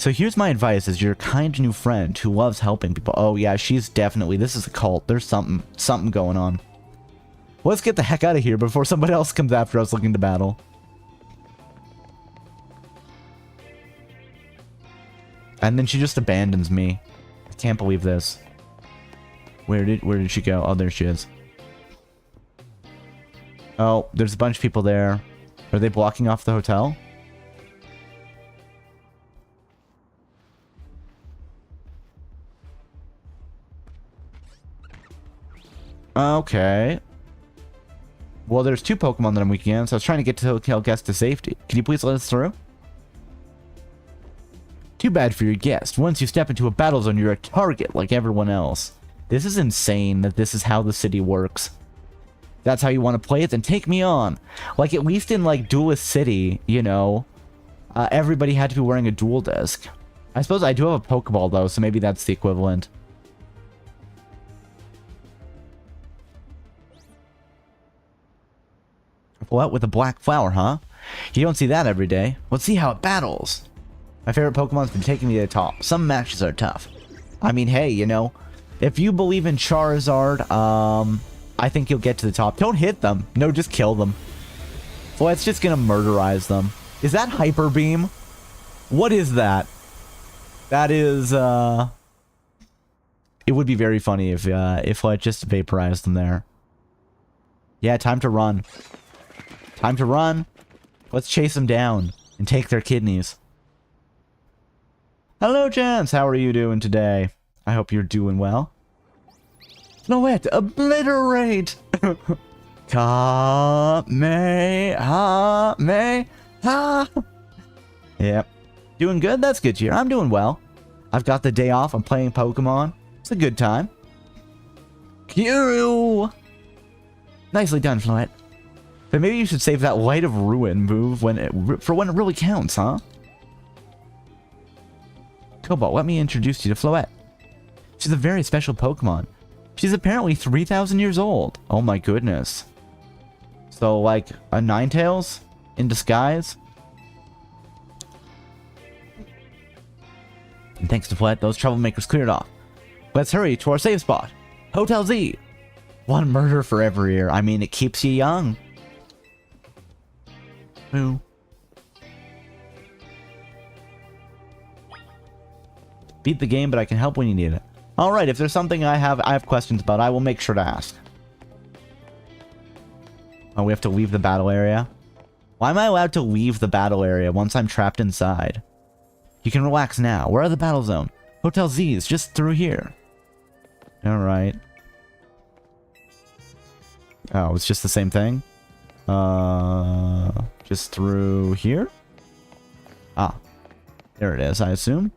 So here's my advice as your kind new friend who loves helping people. Oh yeah, she's definitely, this is a cult. There's something going on. Let's get the heck out of here before somebody else comes after us looking to battle. And then she just abandons me. I can't believe this. Where did she go? Oh, there she is. Oh, there's a bunch of people there. Are they blocking off the hotel? Okay. Well, there's 2 Pokemon that I'm weak against. I was trying to get to the hotel guest to safety. Can you please let us through? Too bad for your guest. Once you step into a battle zone, you're a target like everyone else. This is insane that this is how the city works. That's how you want to play it? Then take me on. Like, at least in, like, Duelist City, you know, everybody had to be wearing a dual disc. I suppose I do have a Pokeball, though, so maybe that's the equivalent. What, with a black flower, huh? You don't see that every day. Let's see how it battles. My favorite Pokemon's been taking me to the top. Some matches are tough. I mean, hey, you know, if you believe in Charizard, I think you'll get to the top. Don't hit them. No, just kill them. Well, it's just gonna murderize them. Is that Hyper Beam? What is that? That is, it would be very funny if I just vaporized them there. Yeah, time to run. Time to run. Let's chase them down and take their kidneys. Hello, Chance. How are you doing today? I hope you're doing well. Floette, obliterate! Ha! Yep. Doing good? That's good to hear. I'm doing well. I've got the day off. I'm playing Pokemon. It's a good time. Kiryu! Nicely done, Floette. But maybe you should save that Light of Ruin move for when it really counts, huh? Cobalt, let me introduce you to Floette. She's a very special Pokemon. She's apparently 3,000 years old. Oh my goodness. So, like, a Ninetales in disguise? And thanks to Floette, those troublemakers cleared off. Let's hurry to our save spot. Hotel Z. One murder for every year. I mean, it keeps you young. Ooh. Beat the game, but I can help when you need it. Alright, if there's something I have questions about, I will make sure to ask. Oh, we have to leave the battle area? Why am I allowed to leave the battle area once I'm trapped inside? You can relax now. Where are the battle zone? Hotel Z is just through here. Alright. Oh, it's just the same thing? Just through here? Ah. There it is, I assume.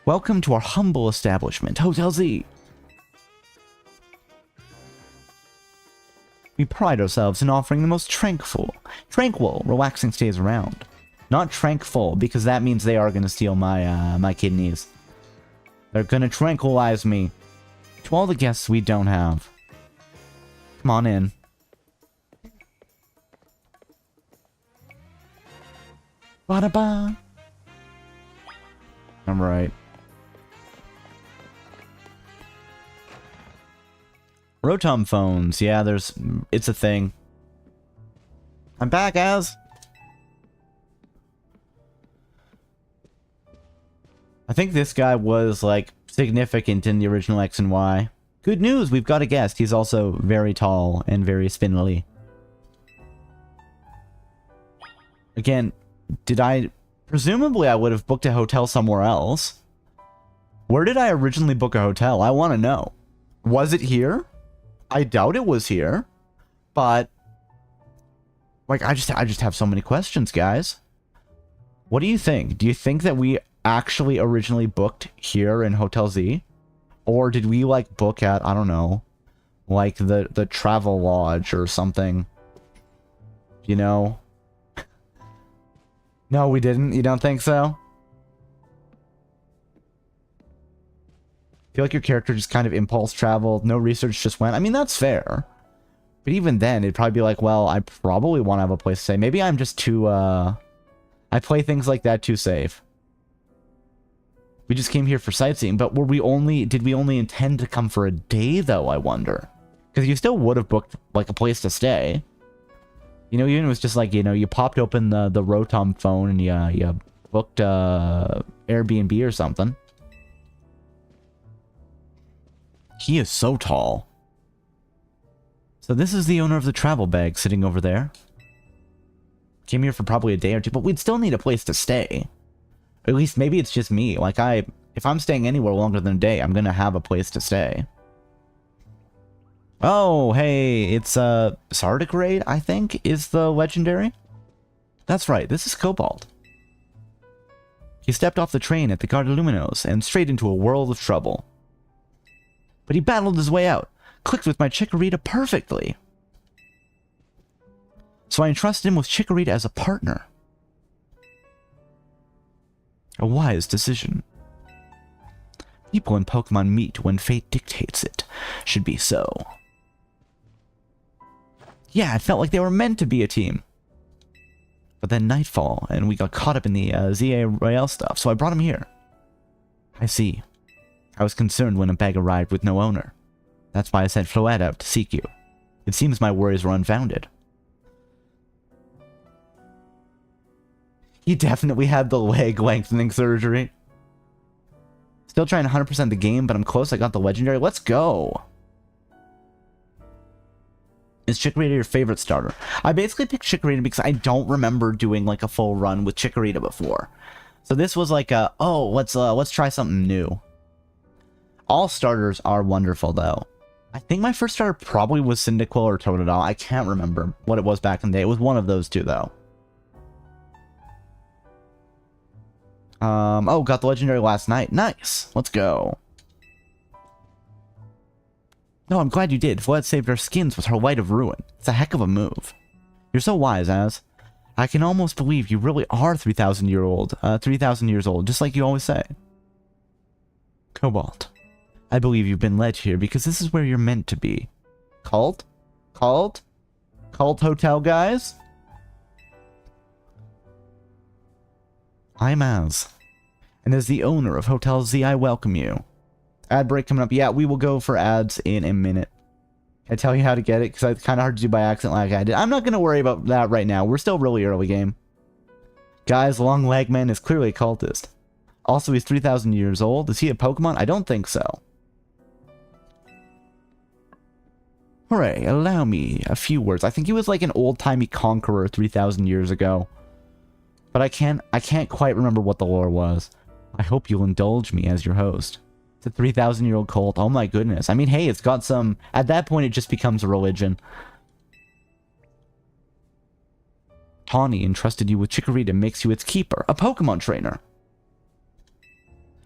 Welcome to our humble establishment, Hotel Z. We pride ourselves in offering the most tranquil, relaxing stays around. Not tranquil, because that means they are going to steal my kidneys. They're going to tranquilize me. To all the guests we don't have. Come on in. Ba-da-ba. I'm right. Rotom phones. Yeah, it's a thing. I'm back, Az. I think this guy was, like, significant in the original X and Y. Good news, we've got a guest. He's also very tall and very spindly. Again, presumably I would have booked a hotel somewhere else. Where did I originally book a hotel? I want to know. Was it here? I doubt it was here. But, like, I just have so many questions, guys. What do you think? Do you think that we actually originally booked here in Hotel Z? Or did we, like, book at, I don't know, like the Travel Lodge or something? You know? No, we didn't? You don't think so? I feel like your character just kind of impulse traveled. No research, just went. I mean, that's fair. But even then, it'd probably be like, well, I probably want to have a place to stay. Maybe I'm just too, I play things like that too safe. We just came here for sightseeing, but did we only intend to come for a day, though, I wonder? Because you still would have booked, like, a place to stay. You know, even if it was just like, you know, you popped open the Rotom phone and you booked Airbnb or something. He is so tall. So this is the owner of the travel bag sitting over there. Came here for probably a day or two, but we'd still need a place to stay. Or at least maybe it's just me. Like, if I'm staying anywhere longer than a day, I'm gonna have a place to stay. Oh, hey, it's Sardigrade, I think, is the legendary. That's right, this is Cobalt. He stepped off the train at the Gardeluminos and straight into a world of trouble. But he battled his way out, clicked with my Chikorita perfectly. So I entrusted him with Chikorita as a partner. A wise decision. People and Pokemon meet when fate dictates it. Should be so. Yeah, it felt like they were meant to be a team. But then nightfall, and we got caught up in the ZA Royale stuff, so I brought him here. I see. I was concerned when a bag arrived with no owner. That's why I sent Floette out to seek you. It seems my worries were unfounded. He definitely had the leg lengthening surgery. Still trying to 100% the game, but I'm close. I got the legendary. Let's go. Is Chikorita your favorite starter? I basically picked Chikorita because I don't remember doing like a full run with Chikorita before. So this was like a, oh, let's try something new. All starters are wonderful though. I think my first starter probably was Cyndaquil or Totodile. I can't remember what it was back in the day. It was one of those two though. Oh, got the legendary last night. Nice. Let's go. No, I'm glad you did. Floette saved our skins with her Light of Ruin. It's a heck of a move. You're so wise, Az. I can almost believe you really are 3,000 years old, just like you always say. Cobalt. I believe you've been led here because this is where you're meant to be. Cult? Cult? Cult Hotel, guys? I'm Az. And as the owner of Hotel Z, I welcome you. Ad break coming up. Yeah, we will go for ads in a minute. I tell you how to get it, because it's kind of hard to do by accident like I did. I'm not going to worry about that right now. We're still really early game. Guys, Long Leg Man is clearly a cultist. Also, he's 3,000 years old. Is he a Pokemon? I don't think so. Hooray, allow me a few words. I think he was like an old-timey conqueror 3,000 years ago. But I can't quite remember what the lore was. I hope you'll indulge me as your host. It's a 3,000-year-old cult. Oh my goodness. I mean, hey, it's got some... At that point, it just becomes a religion. Tawny entrusted you with Chikorita and makes you its keeper. A Pokemon trainer.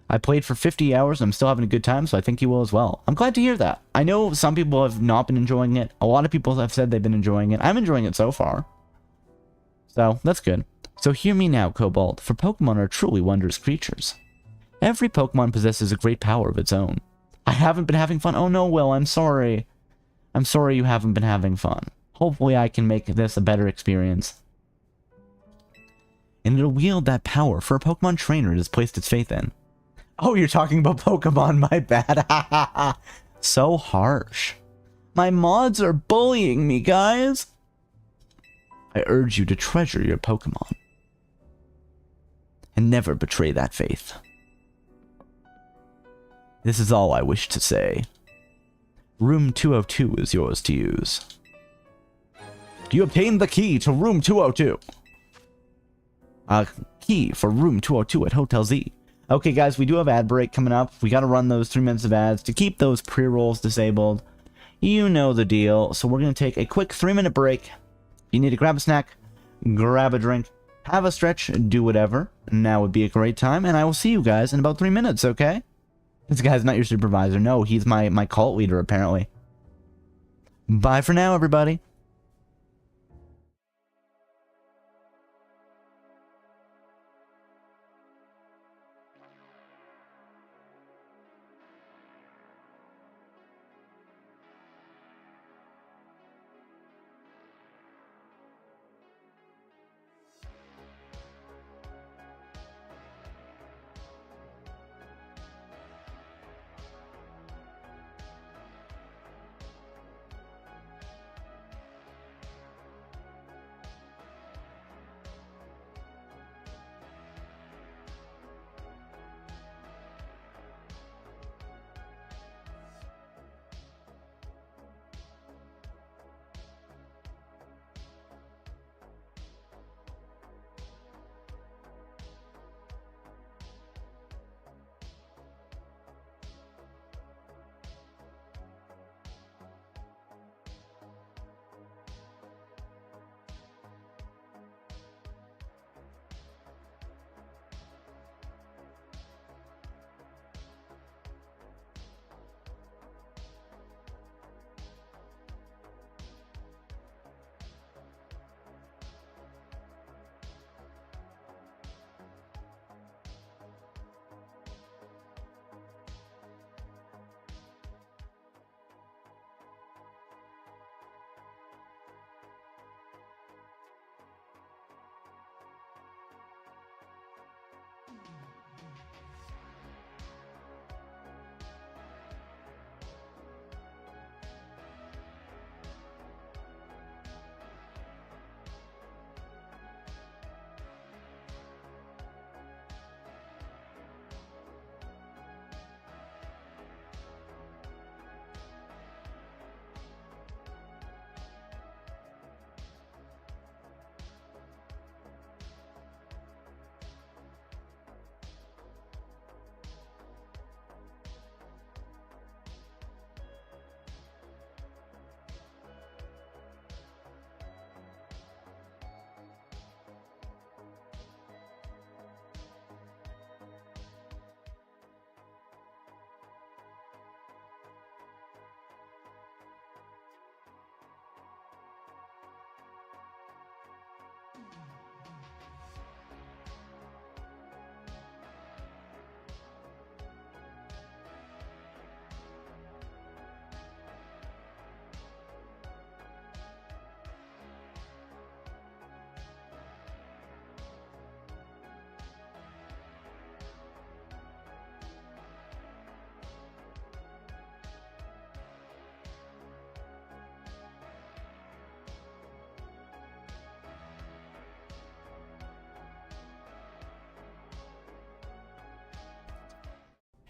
I played for 50 hours and I'm still having a good time, so I think you will as well. I'm glad to hear that. I know some people have not been enjoying it. A lot of people have said they've been enjoying it. I'm enjoying it so far. So, that's good. So hear me now, Cobalt, for Pokemon are truly wondrous creatures. Every Pokemon possesses a great power of its own. I haven't been having fun. Oh no, Will, I'm sorry. I'm sorry you haven't been having fun. Hopefully I can make this a better experience. And it'll wield that power for a Pokemon trainer it has placed its faith in. Oh, you're talking about Pokemon, my bad. So harsh. My mods are bullying me, guys. I urge you to treasure your Pokemon. And never betray that faith. This is all I wish to say. Room 202 is yours to use. You obtained the key to Room 202. A key for Room 202 at Hotel Z. Okay, guys, we do have ad break coming up. We got to run those 3 minutes of ads to keep those pre-rolls disabled. You know the deal. So we're going to take a quick 3-minute break. You need to grab a snack, grab a drink, have a stretch, do whatever. Now would be a great time, and I will see you guys in about 3 minutes, okay? This guy's not your supervisor. No, he's my cult leader, apparently. Bye for now, everybody.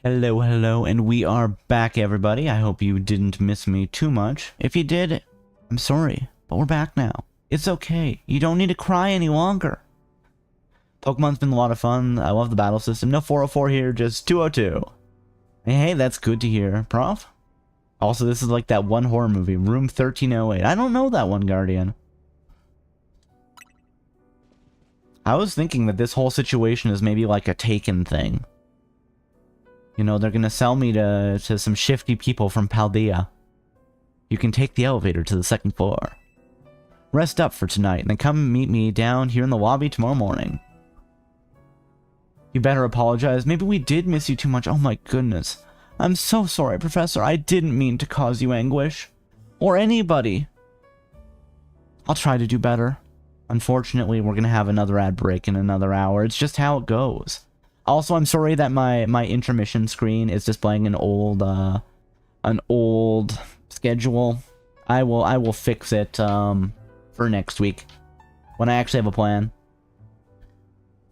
Hello, hello, and we are back, everybody. I hope you didn't miss me too much. If you did, I'm sorry, but we're back now. It's okay. You don't need to cry any longer. Pokemon's been a lot of fun. I love the battle system. No 404 here, just 202. Hey, that's good to hear, Prof. Also, this is like that one horror movie, Room 1308. I don't know that one, Guardian. I was thinking that this whole situation is maybe like a Taken thing. You know, they're gonna sell me to some shifty people from Paldea. You can take the elevator to the 2nd floor. Rest up for tonight, and then come meet me down here in the lobby tomorrow morning. You better apologize. Maybe we did miss you too much. Oh my goodness. I'm so sorry, Professor. I didn't mean to cause you anguish. Or anybody. I'll try to do better. Unfortunately, we're gonna have another ad break in another hour. It's just how it goes. Also, I'm sorry that my intermission screen is displaying an old schedule. I will fix it for next week when I actually have a plan.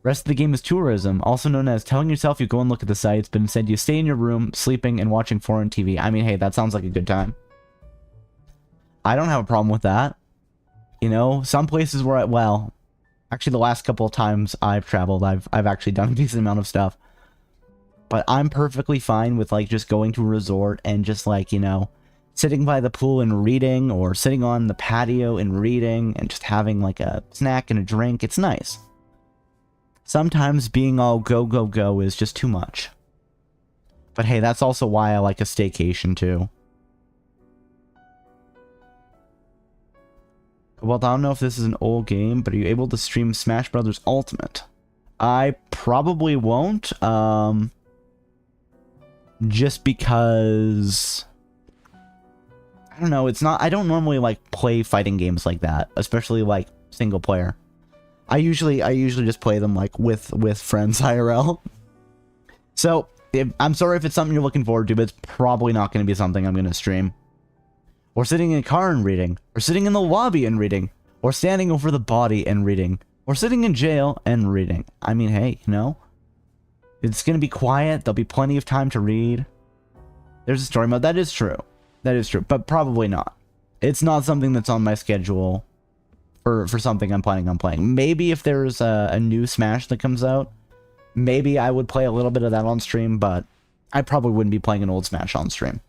Rest of the game is tourism, also known as telling yourself you go and look at the sights, but instead you stay in your room, sleeping and watching foreign TV. I mean, hey, that sounds like a good time. I don't have a problem with that. You know, some places where well, actually the last couple of times I've traveled, I've actually done a decent amount of stuff. But I'm perfectly fine with like just going to a resort and just like, you know, sitting by the pool and reading, or sitting on the patio and reading and just having like a snack and a drink. It's nice. Sometimes being all go, go, go is just too much. But hey, that's also why I like a staycation too. Well, I don't know if this is an old game, but are you able to stream Smash Brothers Ultimate? I probably won't, just because I don't know, it's not, I don't normally like play fighting games like that, especially like single player. I usually just play them like with friends IRL. So, I'm sorry if it's something you're looking forward to, but it's probably not going to be something I'm going to stream. Or sitting in a car and reading, or sitting in the lobby and reading, or standing over the body and reading, or sitting in jail and reading. I mean, hey, you know, it's going to be quiet, there'll be plenty of time to read. There's a story mode, that is true. That is true, but probably not. It's not something that's on my schedule for something I'm planning on playing. Maybe if there's a new Smash that comes out, maybe I would play a little bit of that on stream, but I probably wouldn't be playing an old Smash on stream.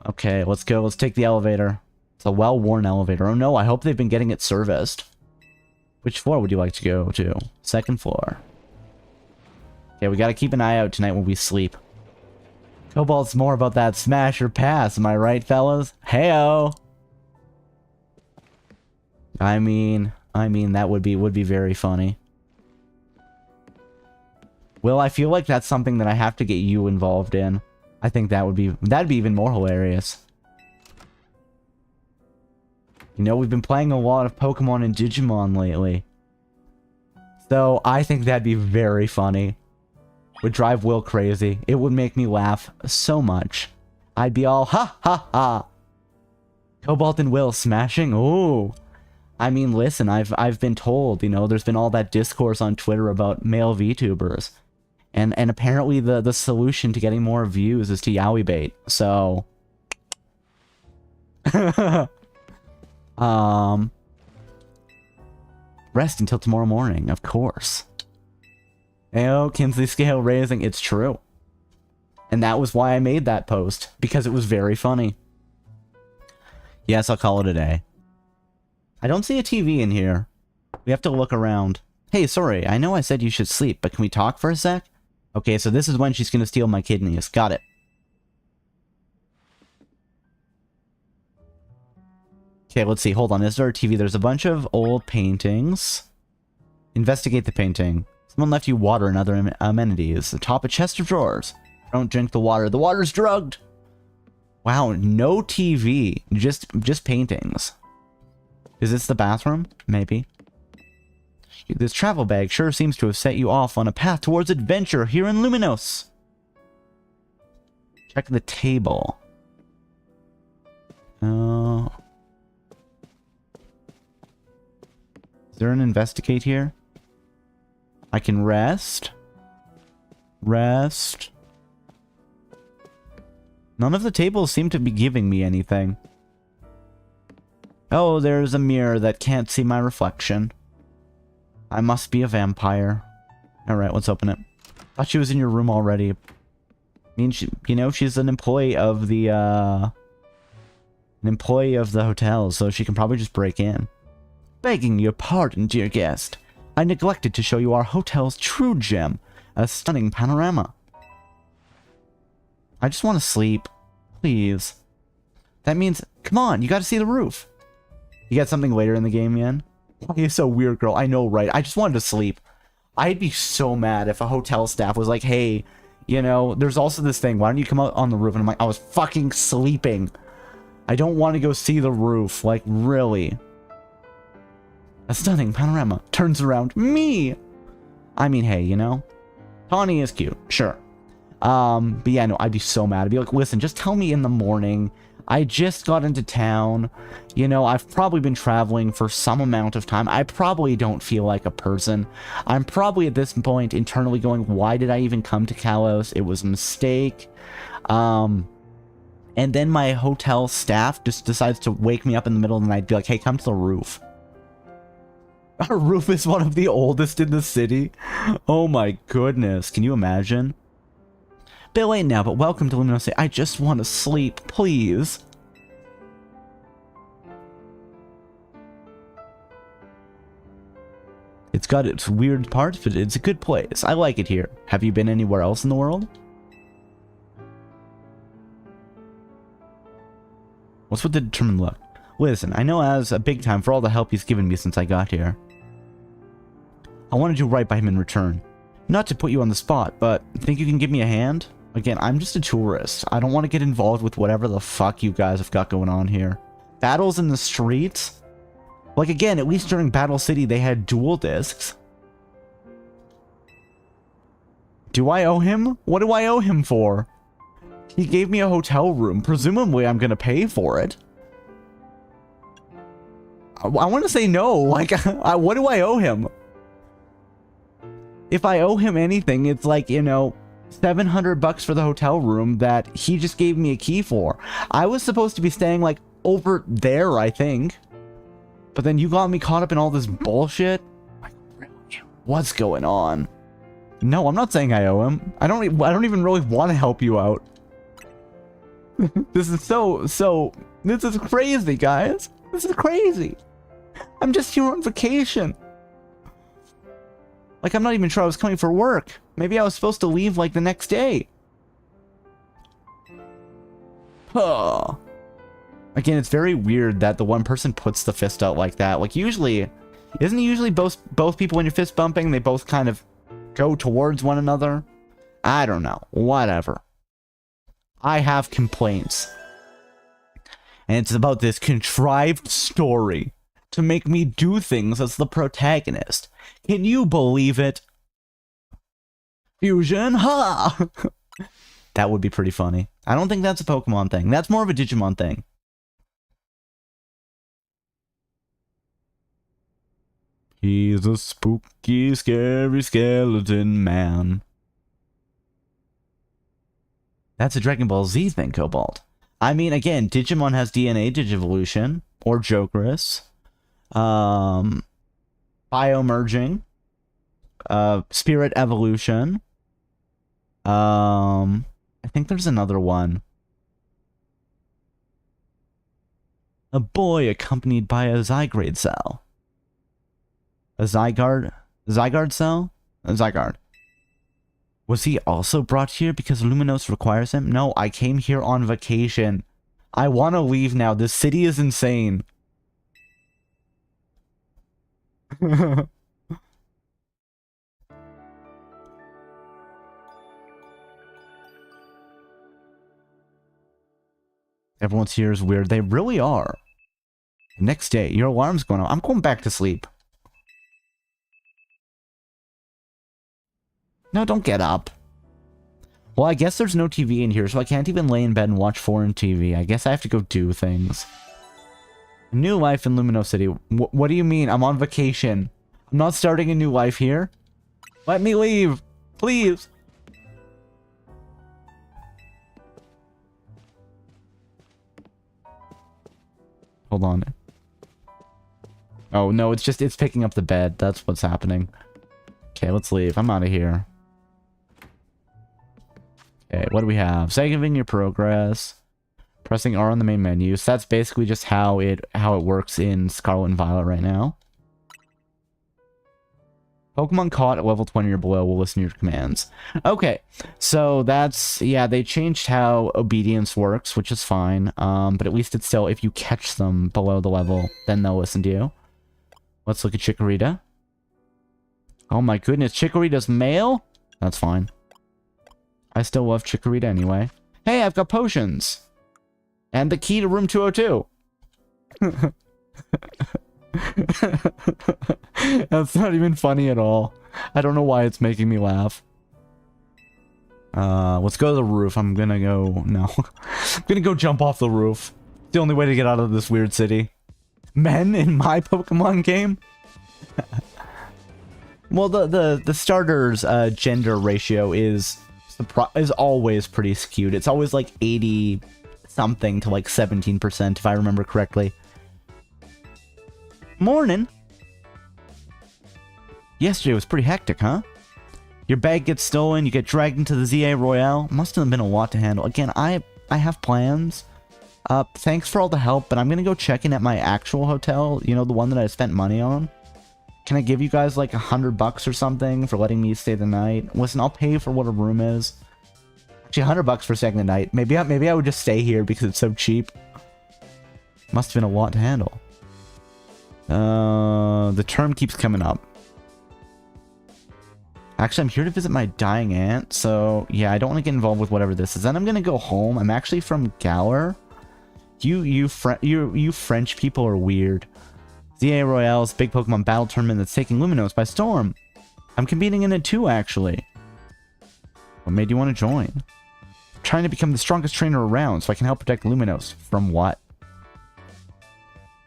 Okay, let's go. Let's take the elevator. It's a well-worn elevator. Oh no, I hope they've been getting it serviced. Which floor would you like to go to? 2nd floor. Okay, we gotta keep an eye out tonight when we sleep. Cobalt's more about that smash or pass, am I right, fellas? Heyo! I mean, that would be very funny. Well, I feel like that's something that I have to get you involved in. I think that'd be even more hilarious. You know, we've been playing a lot of Pokemon and Digimon lately. So, I think that'd be very funny. Would drive Will crazy. It would make me laugh so much. I'd be all, ha ha ha! Cobalt and Will smashing? Ooh! I mean, listen, I've been told, you know, there's been all that discourse on Twitter about male VTubers. And apparently the solution to getting more views is to yaoi bait. So rest until tomorrow morning, of course. Oh, Kinsley scale raising, it's true. And that was why I made that post, because it was very funny. Yes, I'll call it a day. I don't see a TV in here. We have to look around. Hey, sorry, I know I said you should sleep, but can we talk for a sec? Okay, so this is when she's gonna steal my kidneys. Got it. Okay, let's see. Hold on. Is there a TV? There's a bunch of old paintings. Investigate the painting. Someone left you water and other amenities. Atop a chest of drawers. Don't drink the water. The water's drugged! Wow, no TV. Just paintings. Is this the bathroom? Maybe. This travel bag sure seems to have set you off on a path towards adventure here in Luminos. Check the table. Is there an investigate here? I can rest. Rest. None of the tables seem to be giving me anything. Oh, there's a mirror that can't see my reflection. I must be a vampire. Alright, let's open it. Thought she was in your room already. I mean, she's an employee of the, hotel, so she can probably just break in. Begging your pardon, dear guest. I neglected to show you our hotel's true gem, a stunning panorama. I just want to sleep. Please. That means, come on, you gotta see the roof. You got something later in the game, Yen? You're so weird, girl. I know, right? I just wanted to sleep. I'd be so mad if a hotel staff was like, hey, there's also this thing. Why don't you come out on the roof? And I'm like, I was fucking sleeping. I don't want to go see the roof. Like, really? A stunning panorama. Turns around. Me! I mean, hey, Tawny is cute. Sure. But yeah, no, I'd be so mad. I'd be like, listen, just tell me in the morning. I just got into town. I've probably been traveling for some amount of time. I probably don't feel like a person. I'm probably at this point internally going, why did I even come to Kalos? It was a mistake. And then my hotel staff just decides to wake me up in the middle of the night and be like, hey, come to the roof. Our roof is one of the oldest in the city. Oh my goodness. Can you imagine? Bit late now, but welcome to Lumino City. I just want to sleep, please. It's got its weird parts, but it's a good place. I like it here. Have you been anywhere else in the world? What's with the determined look? Listen, I know Az a big time for all the help he's given me since I got here. I want to do right by him in return. Not to put you on the spot, but think you can give me a hand? Again, I'm just a tourist. I don't want to get involved with whatever the fuck you guys have got going on here. Battles in the streets? Like, again, at least during Battle City, they had dual discs. Do I owe him? What do I owe him for? He gave me a hotel room. Presumably, I'm gonna pay for it. I want to say no. Like, what do I owe him? If I owe him anything, it's like, $700 for the hotel room that he just gave me a key for. I was supposed to be staying, like, over there, I think. But then you got me caught up in all this bullshit. Like, really? What's going on? No, I'm not saying I owe him. I don't even really want to help you out. This is this is crazy, guys. This is crazy. I'm just here on vacation. Like, I'm not even sure I was coming for work. Maybe I was supposed to leave, like, the next day. Huh. Again, it's very weird that the one person puts the fist out like that. Like, usually... Isn't it usually both people when you're fist bumping, they both kind of go towards one another? I don't know. Whatever. I have complaints. And it's about this contrived story to make me do things as the protagonist. Can you believe it? Fusion, ha! That would be pretty funny. I don't think that's a Pokemon thing. That's more of a Digimon thing. He's a spooky, scary skeleton man. That's a Dragon Ball Z thing, Cobalt. I mean, again, Digimon has DNA Digivolution, or Jokerus. Biomerging. Spirit Evolution. I think there's another one. A boy accompanied by a Zygrade cell. A Zygarde cell? A Zygarde. Was he also brought here because Luminos requires him? No, I came here on vacation. I want to leave now. This city is insane. Everyone's here is weird. They really are. Next day, your alarm's going on. I'm going back to sleep. No, don't get up. Well, I guess there's no TV in here, so I can't even lay in bed and watch foreign TV. I guess I have to go do things. New life in Lumino City. What do you mean? I'm on vacation. I'm not starting a new life here. Let me leave. Please. Hold on. Oh, no, it's picking up the bed. That's what's happening. Okay, let's leave. I'm out of here. Okay, what do we have? Saving your progress. Pressing R on the main menu. So that's basically just how it works in Scarlet and Violet right now. Pokemon caught at level 20 or below will listen to your commands. Okay, so that's, yeah, they changed how obedience works, which is fine. But at least it's still, if you catch them below the level, then they'll listen to you. Let's look at Chikorita. Oh my goodness, Chikorita's male? That's fine. I still love Chikorita anyway. Hey, I've got potions! And the key to room 202! That's not even funny at all. I don't know why it's making me laugh. Let's go to the roof. I'm gonna go... No. I'm gonna go jump off the roof. It's the only way to get out of this weird city. Men in my Pokemon game? Well, the starter's gender ratio is always pretty skewed. It's always like 80-something to like 17%, if I remember correctly. Morning. Yesterday was pretty hectic, huh? Your bag gets stolen, you get dragged into the ZA Royale. Must have been a lot to handle. Again, I have plans. Thanks for all the help, but I'm gonna go check in at my actual hotel. You know, the one that I spent money on. Can I give you guys like $100 or something for letting me stay the night? Listen, I'll pay for what a room is. Actually, $100 for staying the night. Maybe I would just stay here because it's so cheap. Must have been a lot to handle. The term keeps coming up. Actually, I'm here to visit my dying aunt, so yeah, I don't want to get involved with whatever this is. Then I'm gonna go home. I'm actually from Galar. You French people are weird. ZA Royale's big Pokemon battle tournament that's taking Luminos by storm. I'm competing in it too, actually. What made you want to join? I'm trying to become the strongest trainer around so I can help protect Luminos. From what?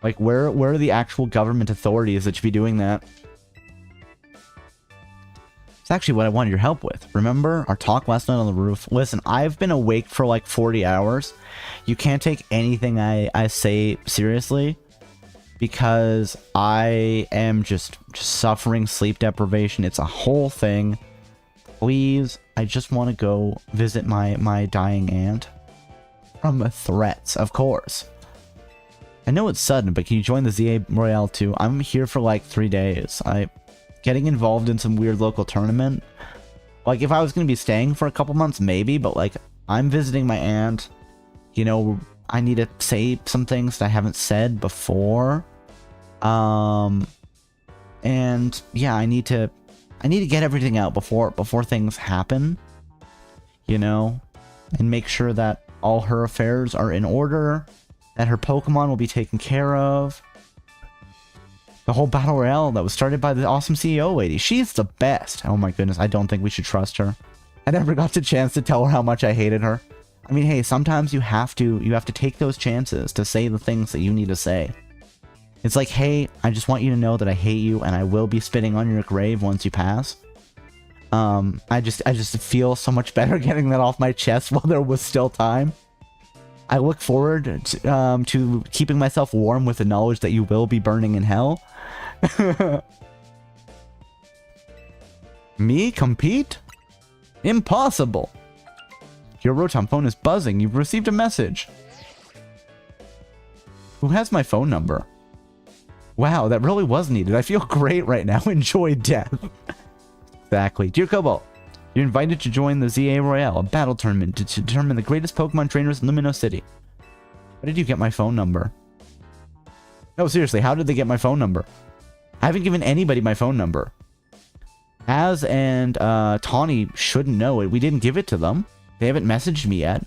Like, where are the actual government authorities that should be doing that? It's actually what I wanted your help with. Remember our talk last night on the roof? Listen, I've been awake for like 40 hours. You can't take anything I say seriously because I am just suffering sleep deprivation. It's a whole thing. Please, I just want to go visit my dying aunt. From threats, of course. I know it's sudden, but can you join the ZA Royale too? I'm here for like 3 days. Getting involved in some weird local tournament. Like, if I was going to be staying for a couple months, maybe, but like, I'm visiting my aunt. You know, I need to say some things that I haven't said before. And yeah, I need to get everything out before things happen. You know, and make sure that all her affairs are in order, that her Pokemon will be taken care of. The whole battle royale that was started by the awesome CEO lady. She's the best. Oh my goodness, I don't think we should trust her. I never got the chance to tell her how much I hated her. I mean, hey, sometimes you have to take those chances to say the things that you need to say. It's like, hey, I just want you to know that I hate you and I will be spitting on your grave once you pass. I just feel so much better getting that off my chest while there was still time. I look forward to keeping myself warm with the knowledge that you will be burning in hell. Me compete? Impossible. Your Rotom phone is buzzing. You've received a message. Who has my phone number? Wow, that really was needed. I feel great right now. Enjoy death. Exactly. Dear Cobalt, you're invited to join the ZA Royale, a battle tournament to determine the greatest Pokemon trainers in Lumino City. How did you get my phone number? No, seriously, how did they get my phone number? I haven't given anybody my phone number. Az and Tawny shouldn't know it. We didn't give it to them. They haven't messaged me yet.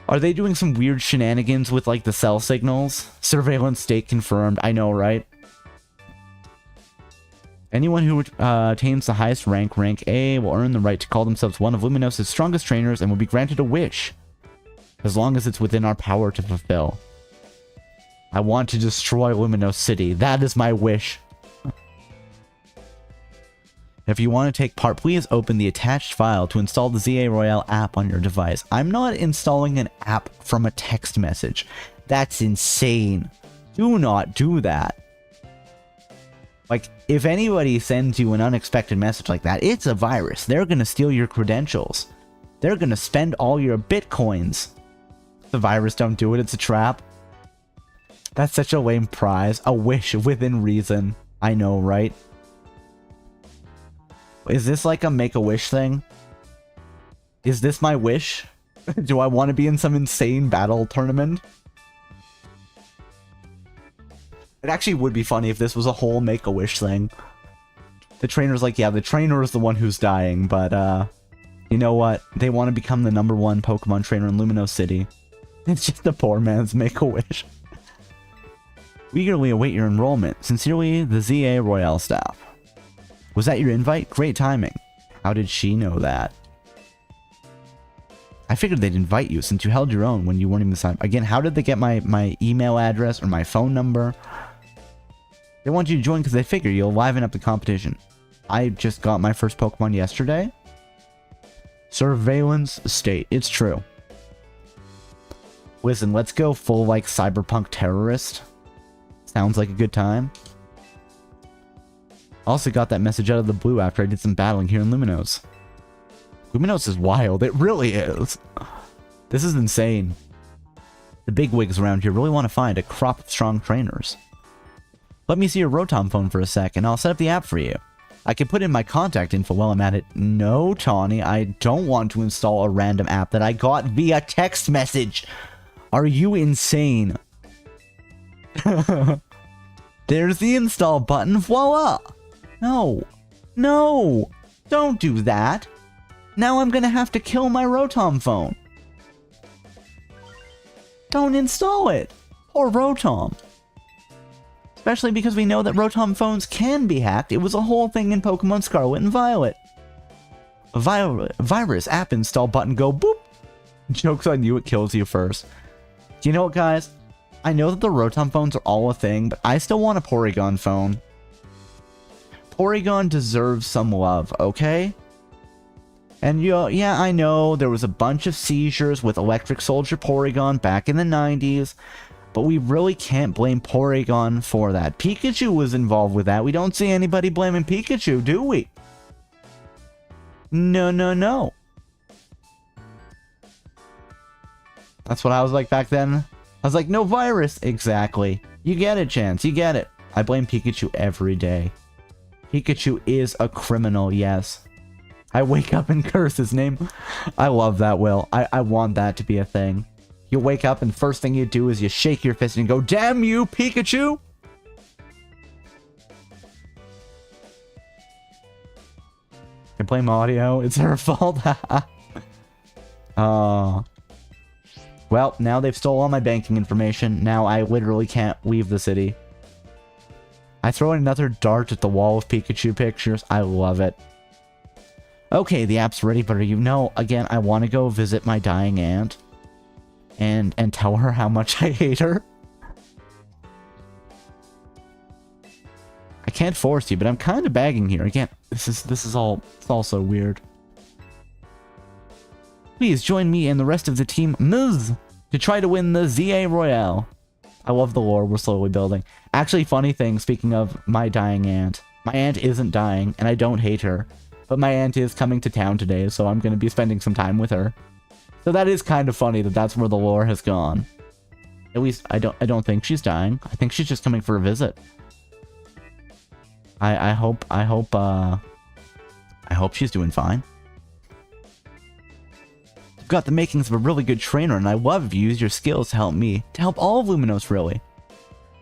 Are they doing some weird shenanigans with, like, the cell signals? Surveillance state confirmed. I know, right? Anyone who attains the highest rank, rank A, will earn the right to call themselves one of Luminos' strongest trainers and will be granted a wish. As long as it's within our power to fulfill. I want to destroy Luminos City. That is my wish. If you want to take part, please open the attached file to install the ZA Royale app on your device. I'm not installing an app from a text message. That's insane. Do not do that. Like, if anybody sends you an unexpected message like that, it's a virus. They're gonna steal your credentials. They're gonna spend all your bitcoins. The virus, don't do it. It's a trap. That's such a lame prize. A wish within reason. I know, right? Is this like a Make-A-Wish thing? Is this my wish? Do I want to be in some insane battle tournament? It actually would be funny if this was a whole Make-A-Wish thing. The trainer's like, yeah, the trainer is the one who's dying, but, you know what? They want to become the #1 Pokemon trainer in Lumino City. It's just a poor man's Make-A-Wish. We eagerly await your enrollment. Sincerely, the ZA Royale staff. Was that your invite? Great timing. How did she know that? I figured they'd invite you since you held your own when you weren't even signed. Again, how did they get my email address or my phone number? They want you to join because they figure you'll liven up the competition. I just got my first Pokemon yesterday. Surveillance State. It's true. Listen, let's go full, like, cyberpunk terrorist. Sounds like a good time. Also got that message out of the blue after I did some battling here in Luminos. Luminos is wild. It really is. This is insane. The bigwigs around here really want to find a crop of strong trainers. Let me see your Rotom phone for a sec, and I'll set up the app for you. I can put in my contact info while I'm at it. No, Tawny, I don't want to install a random app that I got via text message. Are you insane? There's the install button. Voila! No. No! Don't do that. Now I'm gonna have to kill my Rotom phone. Don't install it. Poor Rotom. Especially because we know that Rotom phones can be hacked. It was a whole thing in Pokemon Scarlet and Violet. Virus app install button go boop. Joke's on you, it kills you first. You know what, guys? I know that the Rotom phones are all a thing, but I still want a Porygon phone. Porygon deserves some love, okay? And yeah, I know there was a bunch of seizures with Electric Soldier Porygon back in the 90s, but we really can't blame Porygon for that. Pikachu was involved with that. We don't see anybody blaming Pikachu, do we? No, no, no. That's what I was like back then. I was like, no virus. Exactly. You get it, Chance. You get it. I blame Pikachu every day. Pikachu is a criminal, yes. I wake up and curse his name. I love that, Will. I want that to be a thing. You wake up and first thing you do is you shake your fist and go, damn you, Pikachu! I blame audio. It's her fault. Well, now they've stole all my banking information. Now I literally can't leave the city. I throw another dart at the wall of Pikachu pictures. I love it. Okay, the app's ready, but again, I want to go visit my dying aunt and tell her how much I hate her. I can't force you, but I'm kind of begging here. Again, this is all so weird. Please join me and the rest of the team to try to win the ZA Royale. I love the lore we're slowly building. Actually, funny thing, speaking of my dying aunt. My aunt isn't dying, and I don't hate her. But my aunt is coming to town today, so I'm going to be spending some time with her. So that is kind of funny that that's where the lore has gone. At least, I don't think she's dying. I think she's just coming for a visit. I hope she's doing fine. You've got the makings of a really good trainer, and I love if you use your skills to help me. To help all of Luminos, really.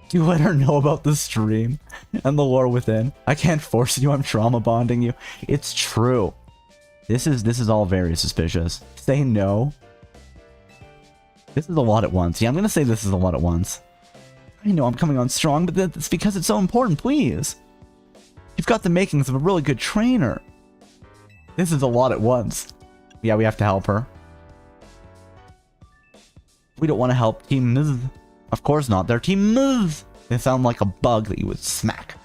Do let her know about the stream and the lore within. I can't force you, I'm trauma bonding you. It's true. This is all very suspicious. Say no. This is a lot at once. Yeah, I'm gonna say this is a lot at once. I know I'm coming on strong, but that's because it's so important, please. You've got the makings of a really good trainer. This is a lot at once. Yeah, we have to help her. We don't want to help Team Miz. Of course not. They're Team Miz. They sound like a bug that you would smack.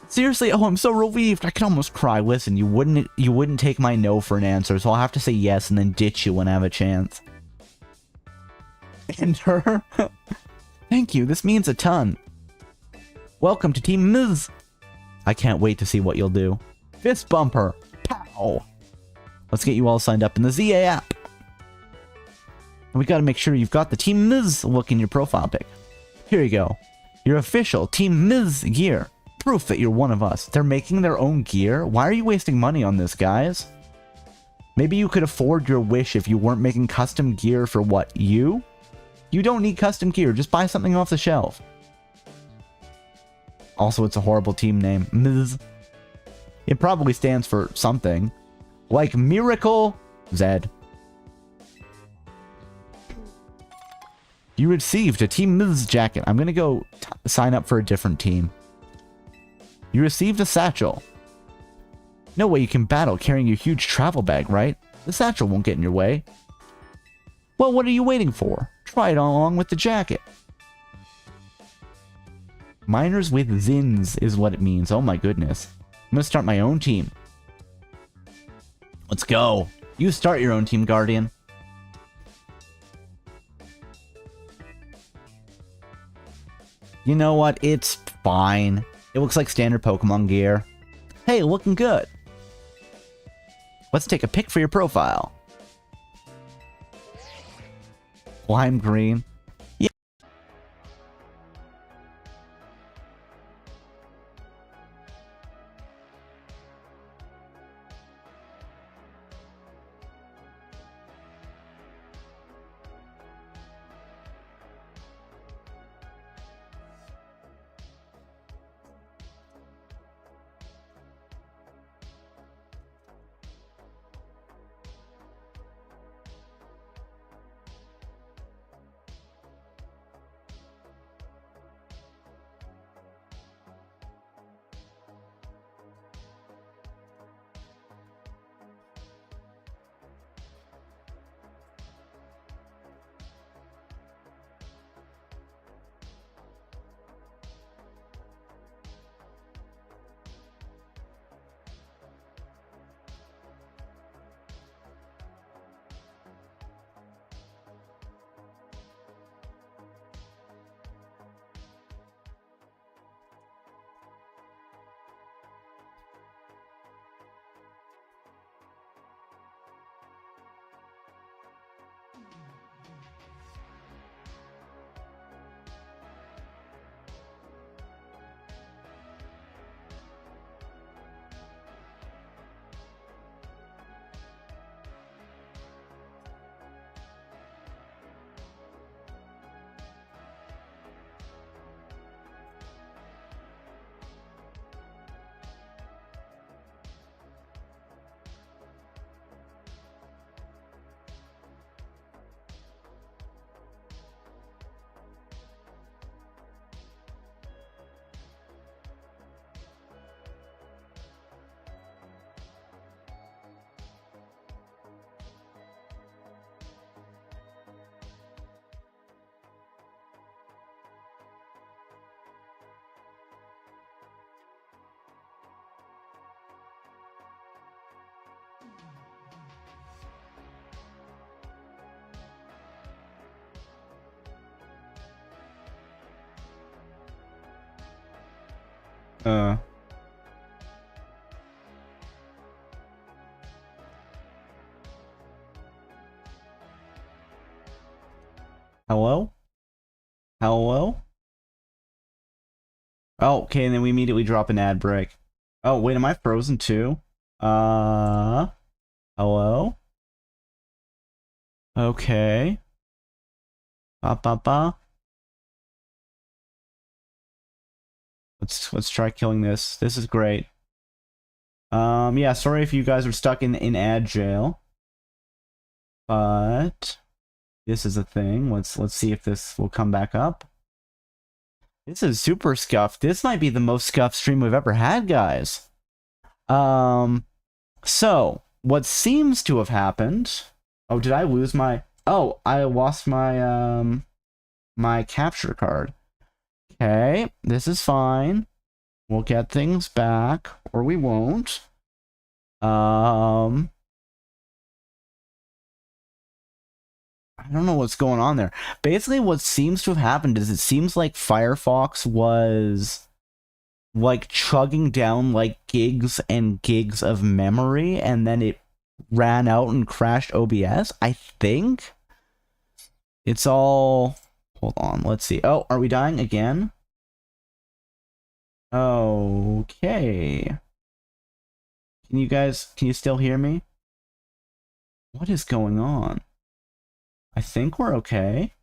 Seriously, oh, I'm so relieved. I can almost cry. Listen, you wouldn't take my no for an answer, so I'll have to say yes and then ditch you when I have a chance. Enter. Thank you, this means a ton. Welcome to Team Ms. I can't wait to see what you'll do. Fist bumper. Pow. Let's get you all signed up in the ZA app. And we gotta make sure you've got the Team Ms look in your profile pic. Here you go. Your official Team Ms gear. Proof that you're one of us. They're making their own gear? Why are you wasting money on this, guys? Maybe you could afford your wish if you weren't making custom gear for what, you? You don't need custom gear, just buy something off the shelf. Also, it's a horrible team name. Ms. It probably stands for something. Like Miracle Z. You received a Team Ms jacket. I'm gonna go sign up for a different team. You received a satchel. No way you can battle carrying your huge travel bag, right? The satchel won't get in your way. Well, what are you waiting for? Try it along with the jacket. Miners with Zins is what it means. Oh my goodness. I'm gonna start my own team. Let's go. You start your own team, Guardian. You know what? It's fine. It looks like standard Pokemon gear. Hey, looking good. Let's take a pic for your profile. Lime green. Yeah. Hello? Hello? Oh, okay, and then we immediately drop an ad break. Oh, wait, am I frozen too? Hello? Okay. Ba ba ba. Let's try killing this. This is great. Yeah, sorry if you guys are stuck in ad jail. But this is a thing. Let's see if this will come back up. This is super scuffed. This might be the most scuffed stream we've ever had, guys. So what seems to have happened? Oh, did I lose my? Oh, I lost my my capture card. Okay, this is fine. We'll get things back, or we won't. I don't know what's going on there. Basically, what seems to have happened is it seems like Firefox was like chugging down like gigs and gigs of memory, and then it ran out and crashed OBS. I think it's all. Hold on, let's see. Oh, are we dying again? Okay. Can you still hear me? What is going on? I think we're okay.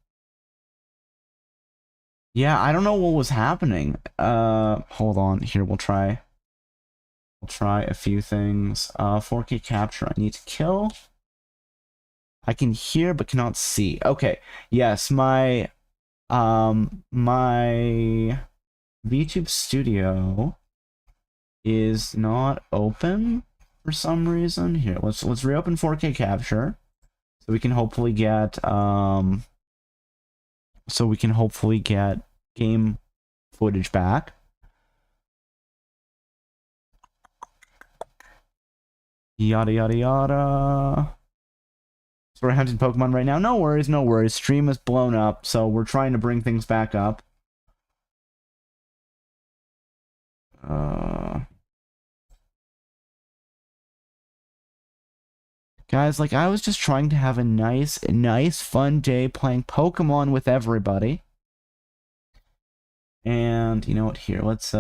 Yeah, I don't know what was happening. Hold on. Here, we'll try a few things. 4K capture. I need to kill. I can hear but cannot see. Okay. Yes, my VTube studio is not open for some reason. Here, let's reopen 4K capture so we can hopefully get game footage back. Yada yada yada. So we're hunting Pokemon right now. No worries, no worries. Stream is blown up, so we're trying to bring things back up. Guys, like, I was just trying to have a nice, fun day playing Pokemon with everybody. And, you know what, here, let's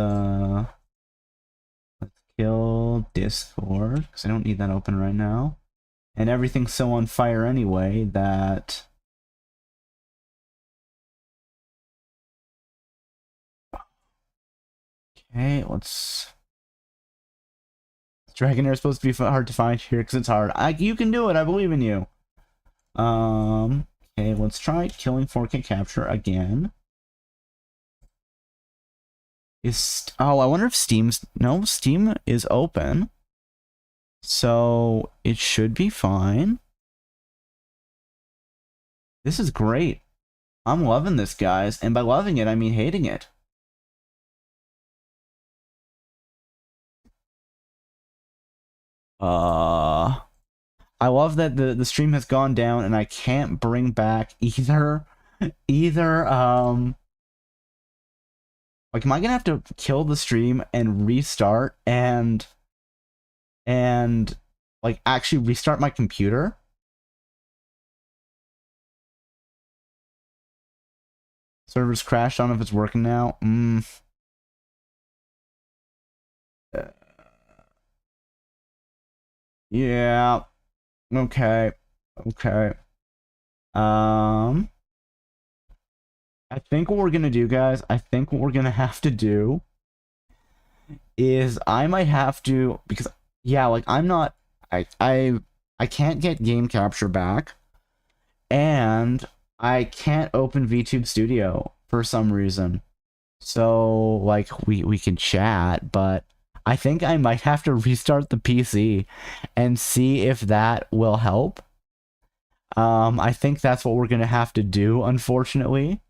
kill Discord, because I don't need that open right now. And everything's so on fire anyway that... Okay, let's... Dragonair is supposed to be hard to find here because it's hard. You can do it. I believe in you. Okay, let's try killing 4K capture again. Oh, I wonder if Steam's... No, Steam is open. So it should be fine. This is great. I'm loving this, guys. And by loving it, I mean hating it. I love that the stream has gone down and I can't bring back either like, am I gonna have to kill the stream and restart and like actually restart my computer? Servers crashed. I don't know if it's working now. Yeah. Okay. Okay. I think what we're gonna do, guys, I think what we're gonna have to do is I might have to, because yeah, like I can't get game capture back, and I can't open VTube Studio for some reason. So like we can chat, but I think I might have to restart the PC and see if that will help. I think that's what we're gonna have to do, unfortunately.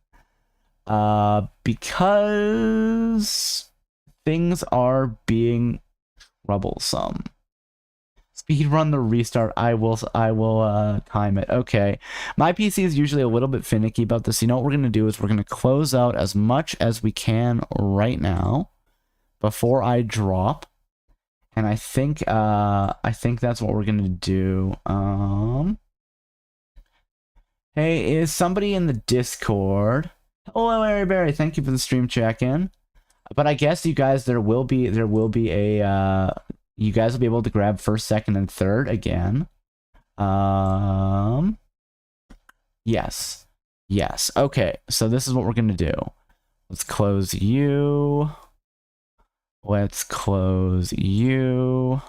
Because things are being troublesome. Speedrun the restart. I will time it. Okay. My PC is usually a little bit finicky about this. You know what we're gonna do is we're gonna close out as much as we can right now before I drop. And I think that's what we're gonna do. Hey, is somebody in the Discord? Hello, Larry Berry. Thank you for the stream check-in. But I guess you guys, there will be a you guys will be able to grab first, second, and third again. Yes. Yes. Okay. So this is what we're gonna do. Let's close you. Let's close you.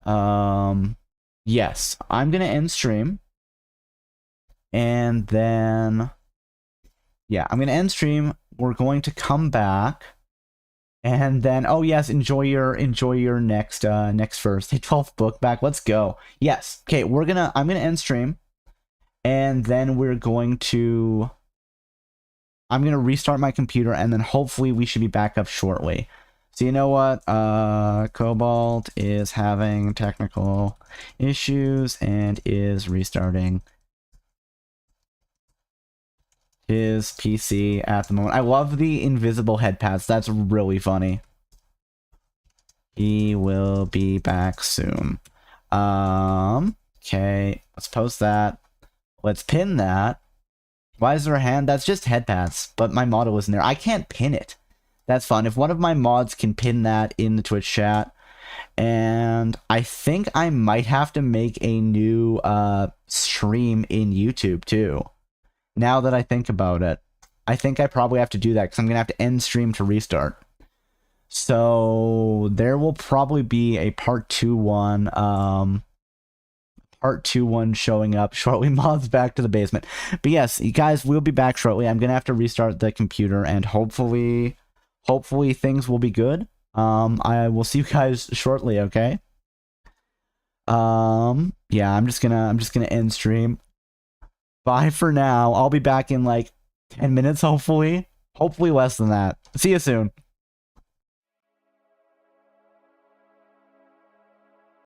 Yes. I'm gonna end stream. And then, yeah, I'm gonna end stream. We're going to come back, and then, oh yes, enjoy your next first 12th book back. Let's go. Yes. Okay, I'm gonna end stream, and then I'm gonna restart my computer, and then hopefully we should be back up shortly. So you know what? Cobalt is having technical issues and is restarting his PC at the moment. I love the invisible head pads. That's really funny. He will be back soon. Okay, let's post that. Let's pin that. Why is there a hand? That's just head pads, but my model isn't there. I can't pin it. That's fun. If one of my mods can pin that in the Twitch chat, and I think I might have to make a new stream in YouTube too. Now that I think about it, I think I probably have to do that because I'm going to have to end stream to restart. So there will probably be a part 2-1 showing up shortly. Mods back to the basement. But yes, you guys, we'll be back shortly. I'm going to have to restart the computer and hopefully things will be good. I will see you guys shortly, okay? Yeah, I'm just gonna end stream. Bye for now. I'll be back in like 10 minutes, hopefully. Hopefully less than that. See you soon.